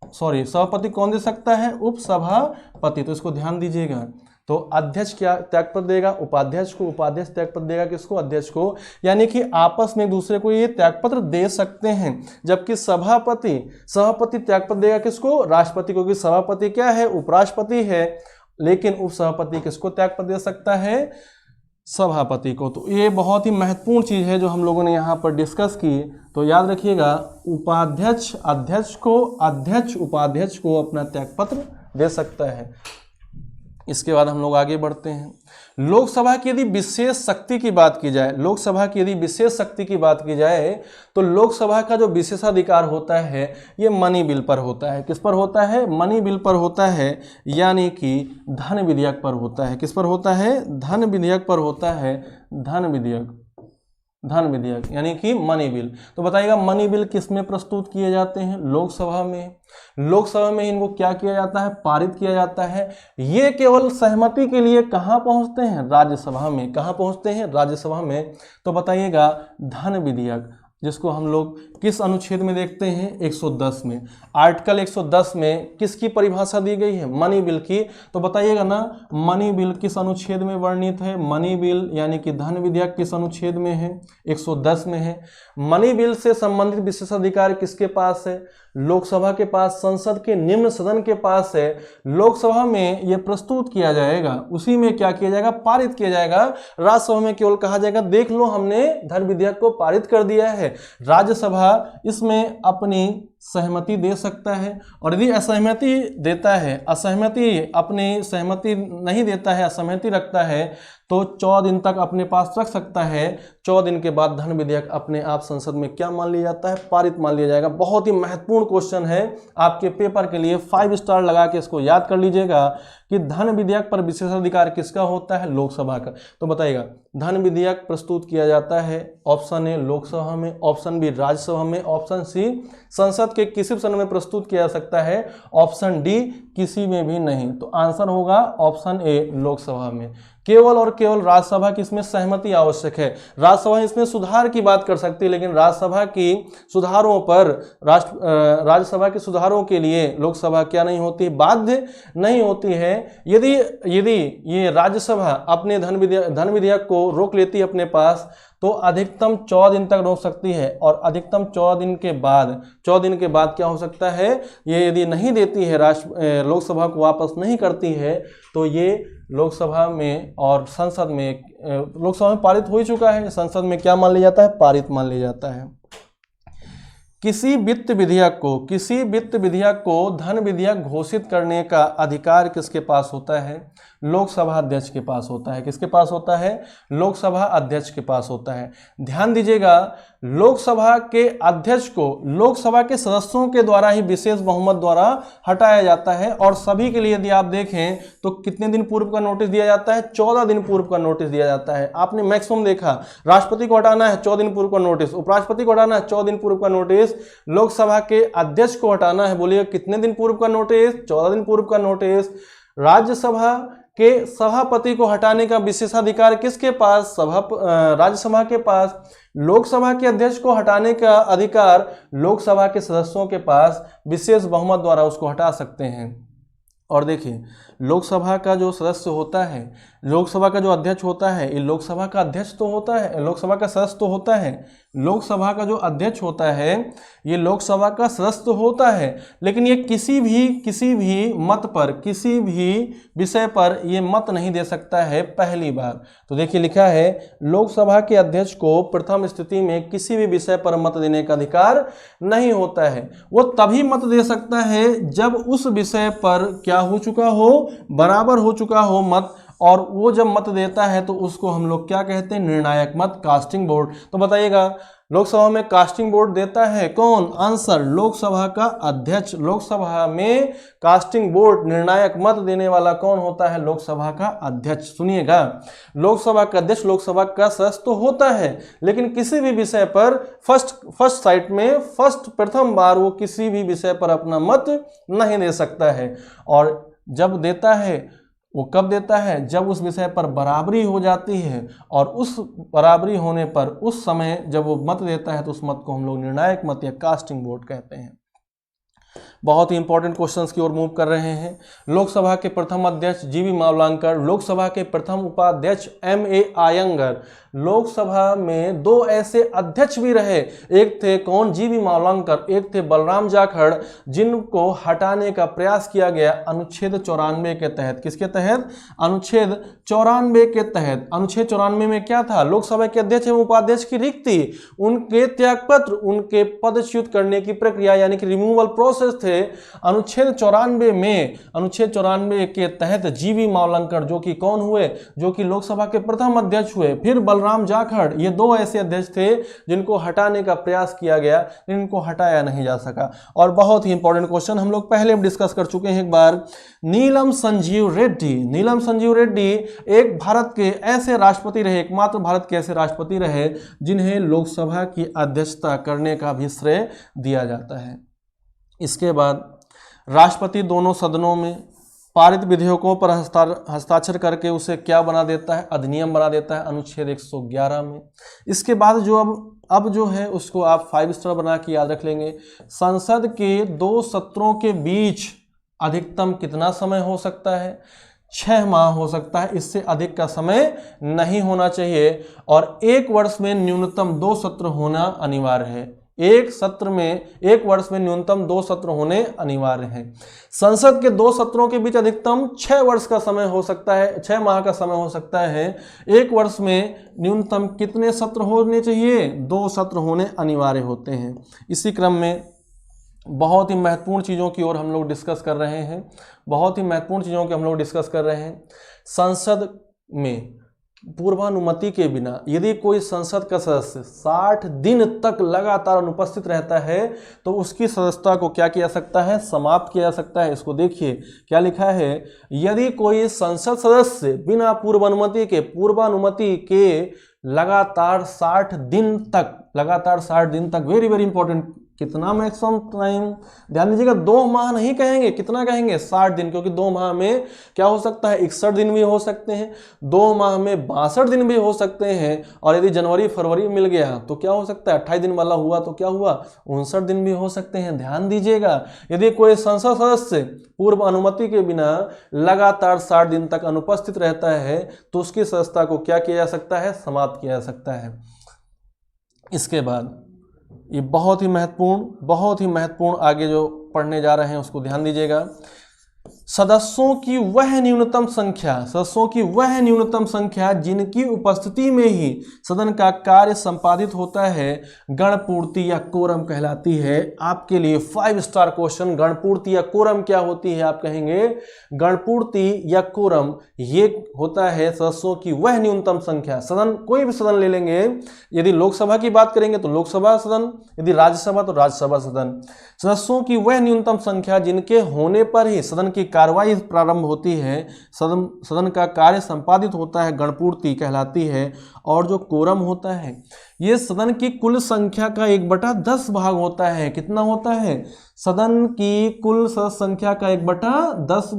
Speaker 1: सॉरी सभापति कौन दे सकता है? उपसभापति। तो इसको ध्यान दीजिएगा। तो अध्यक्ष क्या त्यागपत्र देगा? उपाध्यक्ष को। उपाध्यक्ष त्यागपत्र देगा किसको? अध्यक्ष को। यानी कि आपस में एक दूसरे को ये त्यागपत्र दे सकते हैं। जबकि सभापति त्यागपत्र देगा किसको? राष्ट्रपति को, क्योंकि सभापति क्या है? उपराष्ट्रपति है। लेकिन उपसभापति किसको त्यागपत्र दे सकता है? सभापति को। तो ये बहुत ही महत्वपूर्ण चीज है जो हम लोगों ने यहाँ पर डिस्कस की। तो याद रखिएगा, उपाध्यक्ष अध्यक्ष को, अध्यक्ष उपाध्यक्ष को अपना त्यागपत्र दे सकता है। इसके बाद हम लोग आगे बढ़ते हैं। लोकसभा की यदि विशेष शक्ति की बात की जाए, लोकसभा की यदि विशेष शक्ति की बात की जाए तो लोकसभा का जो विशेषाधिकार होता है ये मनी बिल पर होता है। किस पर होता है? मनी बिल पर होता है, यानी कि धन विधेयक पर होता है। किस पर होता है? धन विधेयक पर होता है। धन विधेयक यानी कि मनी बिल। तो बताइएगा मनी बिल किस में प्रस्तुत किए जाते हैं? लोकसभा में। लोकसभा में इनको क्या किया जाता है? पारित किया जाता है। ये केवल सहमति के लिए कहाँ पहुंचते हैं? राज्यसभा में। कहाँ पहुंचते हैं? राज्यसभा में। तो बताइएगा धन विधेयक, जिसको हम लोग किस अनुच्छेद में देखते हैं? 110 में। आर्टिकल 110 में किसकी परिभाषा दी गई है? मनी बिल की। तो बताइएगा ना, मनी बिल किस अनुच्छेद में वर्णित है? मनी बिल यानी कि धन विधेयक किस अनुच्छेद में है? 110 में है। मनी बिल से संबंधित विशेषाधिकार किसके पास है? लोकसभा के पास, संसद के निम्न सदन के पास है। लोकसभा में यह प्रस्तुत किया जाएगा, उसी में क्या किया जाएगा? पारित किया जाएगा। राज्यसभा में केवल कहा जाएगा देख लो हमने धन विधेयक को पारित कर दिया है। राज्यसभा इसमें अपनी सहमति दे सकता है, और यदि असहमति देता है, अपनी सहमति नहीं देता है, असहमति रखता है, तो 14 दिन तक अपने पास रख सकता है। 14 दिन के बाद धन विधेयक अपने आप संसद में क्या मान लिया जाता है? पारित मान लिया जाएगा। बहुत ही महत्वपूर्ण क्वेश्चन है आपके पेपर के लिए, 5 स्टार लगा के इसको याद कर लीजिएगा कि धन विधेयक पर विशेषाधिकार किसका होता है? लोकसभा का। तो बताइएगा धन विधेयक प्रस्तुत किया जाता है, ऑप्शन ए लोकसभा में, ऑप्शन बी राज्यसभा में, ऑप्शन सी संसद के किसी सदन में प्रस्तुत किया जा सकता है, ऑप्शन डी किसी में भी नहीं। तो आंसर होगा ऑप्शन ए लोकसभा में। केवल और केवल राज्यसभा की इसमें सहमति आवश्यक है। राज्यसभा इसमें सुधार की बात कर सकती है, लेकिन राज्यसभा की सुधारों पर राज्यसभा के सुधारों के लिए लोकसभा क्या नहीं होती? बाध्य नहीं होती है। यदि ये राज्यसभा अपने धन विधेयक को रोक लेती है अपने पास, तो अधिकतम 14 दिन तक रोक सकती है, और अधिकतम 14 दिन के बाद क्या हो सकता है? ये यदि नहीं देती है, लोकसभा को वापस नहीं करती है, तो ये लोकसभा में और संसद में, लोकसभा में पारित हो ही चुका है, संसद में क्या मान लिया जाता है? पारित मान लिया जाता है। किसी वित्त विधेयक को धन विधेयक घोषित करने का अधिकार किसके पास होता है? लोकसभा अध्यक्ष के पास होता है। किसके पास होता है? लोकसभा अध्यक्ष के पास होता है। ध्यान दीजिएगा, लोकसभा के अध्यक्ष को लोकसभा के सदस्यों के द्वारा ही विशेष बहुमत द्वारा हटाया जाता है, और सभी के लिए यदि आप देखें तो कितने दिन पूर्व का नोटिस दिया जाता है? 14 दिन पूर्व का नोटिस दिया जाता है। आपने मैक्सिमम देखा, राष्ट्रपति को हटाना है 14 दिन पूर्व का नोटिस, उपराष्ट्रपति को हटाना है 14 दिन पूर्व का नोटिस, लोकसभा के अध्यक्ष को हटाना है, बोलिए कितने दिन पूर्व का नोटिस? 14 दिन पूर्व का नोटिस। राज्यसभा के सभापति को हटाने का विशेषाधिकार किसके पास? राज्यसभा के पास। लोकसभा के अध्यक्ष को हटाने का अधिकार लोकसभा के सदस्यों के पास, विशेष बहुमत द्वारा उसको हटा सकते हैं। और देखिए, लोकसभा का जो सदस्य होता है, लोकसभा का जो अध्यक्ष होता है, ये लोकसभा का अध्यक्ष तो होता है, लोकसभा का सदस्य तो होता है। लोकसभा का जो अध्यक्ष होता है ये लोकसभा का सदस्य तो होता है, लेकिन ये किसी भी मत पर, किसी भी विषय पर ये मत नहीं दे सकता है पहली बार। तो देखिए लिखा है, लोकसभा के अध्यक्ष को प्रथम स्थिति में किसी भी विषय पर मत देने का अधिकार नहीं होता है। वो तभी मत दे सकता है जब उस विषय पर क्या हो चुका हो? बराबर हो चुका हो मत, और वो जब मत देता है तो उसको हम लोग क्या कहते हैं? निर्णायक मत, कास्टिंग वोट। तो बताइएगा, लोकसभा में कास्टिंग वोट देता है कौन? आंसर लोकसभा का अध्यक्ष। लोकसभा में कास्टिंग वोट, निर्णायक मत देने वाला कौन होता है? लोकसभा का अध्यक्ष। सुनिएगा, लोकसभा का अध्यक्ष लोकसभा का सदस्य तो होता है, लेकिन किसी भी विषय पर फर्स्ट साइट में प्रथम बार वो किसी भी विषय पर अपना मत नहीं दे सकता है। और जब देता है वो कब देता है? जब उस विषय पर बराबरी हो जाती है, और उस बराबरी होने पर उस समय जब वो मत देता है तो उस मत को हम लोग निर्णायक मत या कास्टिंग वोट कहते हैं। बहुत ही इंपॉर्टेंट क्वेश्चंस की ओर मूव कर रहे हैं। लोकसभा के प्रथम अध्यक्ष जीवी मावलंकर, लोकसभा के प्रथम उपाध्यक्ष M.A. आयंगर। लोकसभा में दो ऐसे अध्यक्ष भी रहे, एक थे कौन, जीवी मावलंकर, एक थे बलराम जाखड़, जिनको हटाने का प्रयास किया गया अनुच्छेद 94 के तहत। किसके तहत? अनुच्छेद 94 के तहत। अनुच्छेद 94 में क्या था? लोकसभा के अध्यक्ष एवं उपाध्यक्ष की रिक्ति, उनके त्यागपत्र, उनके पदच्युत करने की प्रक्रिया यानी कि रिमूवल प्रोसेस थे। अनुच्छेद 94 में, अनुच्छेद 94 के तहत जीवी मावलंकर जो कि कौन हुए, जो कि लोकसभा के प्रथम अध्यक्ष हुए, फिर बलराम जाखड़, ये दो ऐसे अध्यक्ष थे जिनको हटाने का प्रयास किया गया, इनको हटाया नहीं जा सका। और बहुत ही इंपॉर्टेंट क्वेश्चन हम लोग पहले डिस्कस कर चुके हैं एक बार, नीलम संजीव रेड्डी। नीलम संजीव रेड्डी एक भारत के ऐसे राष्ट्रपति रहे, एकमात्र भारत के ऐसे राष्ट्रपति रहे जिन्हें लोकसभा की अध्यक्षता करने का भी श्रेय दिया जाता है। इसके बाद राष्ट्रपति दोनों सदनों में पारित विधेयकों पर हस्ताक्षर करके उसे क्या बना देता है? अधिनियम बना देता है, अनुच्छेद 111 में। इसके बाद जो अब जो है उसको आप 5 स्टार बना के याद रख लेंगे। संसद के 2 सत्रों के बीच अधिकतम कितना समय हो सकता है? 6 माह हो सकता है, इससे अधिक का समय नहीं होना चाहिए। और 1 वर्ष में न्यूनतम 2 सत्र होना अनिवार्य है। एक वर्ष में न्यूनतम 2 सत्र होने अनिवार्य है। संसद के 2 सत्रों के बीच अधिकतम 6 वर्ष का समय हो सकता है, 6 माह का समय हो सकता है। 1 वर्ष में न्यूनतम कितने सत्र होने चाहिए? 2 सत्र होने अनिवार्य होते हैं। इसी क्रम में बहुत ही महत्वपूर्ण चीज़ों की ओर हम लोग डिस्कस कर रहे हैं, बहुत ही महत्वपूर्ण चीज़ों की हम लोग डिस्कस कर रहे हैं। संसद में पूर्वानुमति के बिना यदि कोई संसद का सदस्य 60 दिन तक लगातार अनुपस्थित रहता है तो उसकी सदस्यता को क्या किया जा सकता है? समाप्त किया जा सकता है। इसको देखिए क्या लिखा है, यदि कोई संसद सदस्य बिना पूर्वानुमति के लगातार 60 दिन तक, वेरी वेरी इंपॉर्टेंट, कितना मैक्सिमम टाइम? ध्यान दीजिएगा, 2 माह नहीं कहेंगे, कितना कहेंगे? 60 दिन, क्योंकि 2 माह में क्या हो सकता है? 61 दिन भी हो सकते हैं, 2 माह में 62 दिन भी हो सकते हैं, और यदि जनवरी फरवरी मिल गया तो क्या हो सकता है? 28 दिन वाला हुआ तो क्या हुआ? 59 दिन भी हो सकते हैं। ध्यान दीजिएगा, यदि कोई संसद सदस्य पूर्व अनुमति के बिना लगातार 60 दिन तक अनुपस्थित रहता है तो उसकी सदस्यता को क्या किया जा सकता है? समाप्त किया जा सकता है। इसके बाद ये बहुत ही महत्वपूर्ण आगे जो पढ़ने जा रहे हैं उसको ध्यान दीजिएगा। सदस्यों की वह न्यूनतम संख्या जिनकी उपस्थिति में ही सदन का कार्य संपादित होता है गणपूर्ति या कोरम कहलाती है। आपके लिए 5 स्टार क्वेश्चन, गणपूर्ति या कोरम क्या होती है? आप कहेंगे गणपूर्ति या कोरम ये होता है सदस्यों की वह न्यूनतम संख्या। सदन, कोई भी सदन ले लेंगे, यदि लोकसभा की बात करेंगे तो लोकसभा सदन, यदि राज्यसभा तो राज्यसभा सदन। सदस्यों की वह न्यूनतम संख्या जिनके होने पर ही सदन की कार्रवाई प्रारंभ होती है, सदन का कार्य संपादित होता है, गणपूर्ति कहलाती है। और जो कोरम होता है ये सदन की कुल संख्या का 1/10 भाग होता है। कितना होता है? सदन की कुल संख्या का 1/10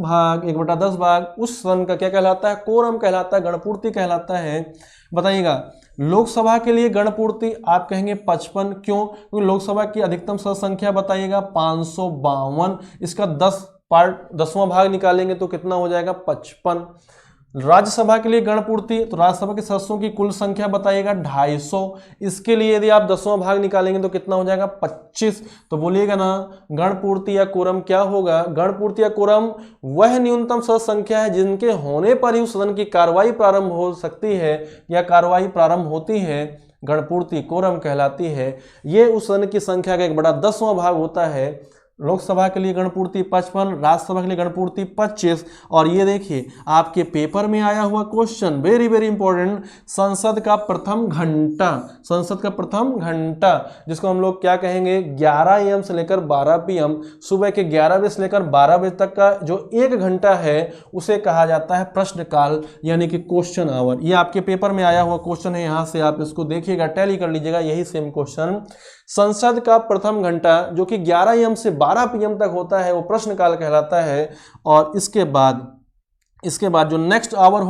Speaker 1: भाग उस सदन का क्या कहलाता है? कोरम कहलाता है, गणपूर्ति कहलाता है। बताइएगा, लोकसभा के लिए गणपूर्ति आप कहेंगे 55, क्यों? क्योंकि लोकसभा की अधिकतम सदस्य संख्या बताइएगा 552, इसका 10वां भाग निकालेंगे तो कितना हो जाएगा? 55। राज्यसभा के लिए गणपूर्ति, तो राज्यसभा के सदस्यों की कुल संख्या बताइएगा 250, इसके लिए यदि आप 10वां भाग निकालेंगे तो कितना हो जाएगा? 25। तो बोलिएगा ना, गणपूर्ति या कोरम क्या होगा? गणपूर्ति या कोरम वह न्यूनतम सदस्य संख्या है जिनके होने पर ही उस सदन की कार्रवाई प्रारंभ हो सकती है या कार्रवाई प्रारंभ होती है, गणपूर्ति कोरम कहलाती है। ये उस सदन की संख्या का 1/10वां भाग होता है। लोकसभा के लिए गणपूर्ति 55, राज्यसभा के लिए गणपूर्ति 25। और ये देखिए आपके पेपर में आया हुआ क्वेश्चन, वेरी वेरी इंपॉर्टेंट, संसद का प्रथम घंटा जिसको हम लोग क्या कहेंगे? 11 AM से लेकर 12 PM, सुबह के 11 बजे से लेकर 12 बजे तक का जो 1 घंटा है उसे कहा जाता है प्रश्नकाल यानी कि क्वेश्चन आवर। ये आपके पेपर में आया हुआ क्वेश्चन है, यहाँ से आप इसको देखिएगा, टैली कर लीजिएगा, यही सेम क्वेश्चन। संसद का प्रथम घंटा जो कि 11 AM से 12 PM तक होता है वो प्रश्नकाल कहलाता है। और इसके बाद इसके बाद जो नेक्स्ट आवर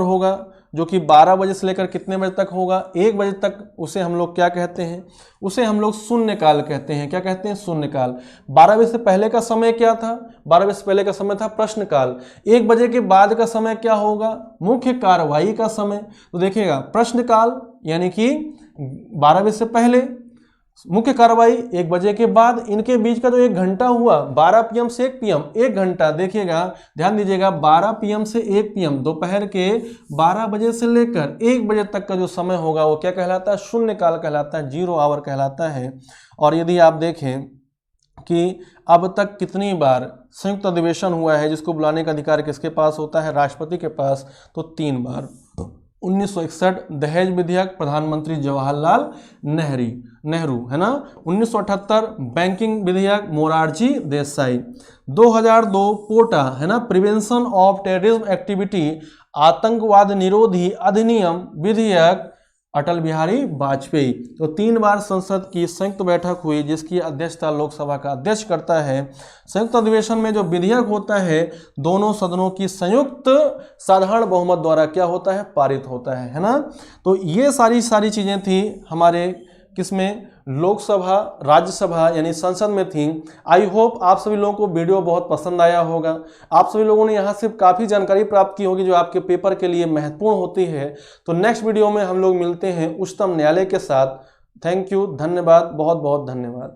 Speaker 1: होगा जो कि 12 बजे से लेकर कितने बजे तक होगा, 1 बजे तक, उसे हम लोग क्या कहते हैं, उसे हम लोग शून्यकाल कहते हैं। क्या कहते हैं? शून्यकाल। 12 बजे से पहले का समय क्या था? 12 बजे से पहले का समय था प्रश्नकाल। 1 बजे के बाद का समय क्या होगा? मुख्य कार्रवाई का समय। तो देखिएगा, प्रश्नकाल यानी कि 12 बजे से पहले, मुख्य कार्रवाई 1 बजे के बाद, इनके बीच का जो 1 घंटा हुआ 12 PM से 1 PM, 1 घंटा, देखिएगा ध्यान दीजिएगा, 12 PM से 1 PM, दोपहर के 12 बजे से लेकर 1 बजे तक का जो समय होगा वो क्या कहलाता है? शून्यकाल कहलाता है, 0 आवर कहलाता है। और यदि आप देखें कि अब तक कितनी बार संयुक्त अधिवेशन हुआ है जिसको बुलाने का अधिकार किसके पास होता है? राष्ट्रपति के पास, तो 3 बार। 1961 दहेज विधेयक, प्रधानमंत्री जवाहरलाल नेहरू, है ना। 1978 बैंकिंग विधेयक, मोरारजी देसाई। 2002 पोटा, है ना, प्रिवेंशन ऑफ टेररिज्म एक्टिविटी, आतंकवाद निरोधी अधिनियम विधेयक, अटल बिहारी वाजपेयी। तो 3 बार संसद की संयुक्त बैठक हुई जिसकी अध्यक्षता लोकसभा का अध्यक्ष करता है। संयुक्त अधिवेशन में जो विधेयक होता है दोनों सदनों की संयुक्त साधारण बहुमत द्वारा क्या होता है? पारित होता है ना। तो ये सारी चीजें थी हमारे किसमें? लोकसभा, राज्यसभा यानी संसद में थी। आई होप आप सभी लोगों को वीडियो बहुत पसंद आया होगा। आप सभी लोगों ने यहाँ से काफ़ी जानकारी प्राप्त की होगी जो आपके पेपर के लिए महत्वपूर्ण होती है। तो नेक्स्ट वीडियो में हम लोग मिलते हैं उच्चतम न्यायालय के साथ। थैंक यू, धन्यवाद, बहुत बहुत धन्यवाद।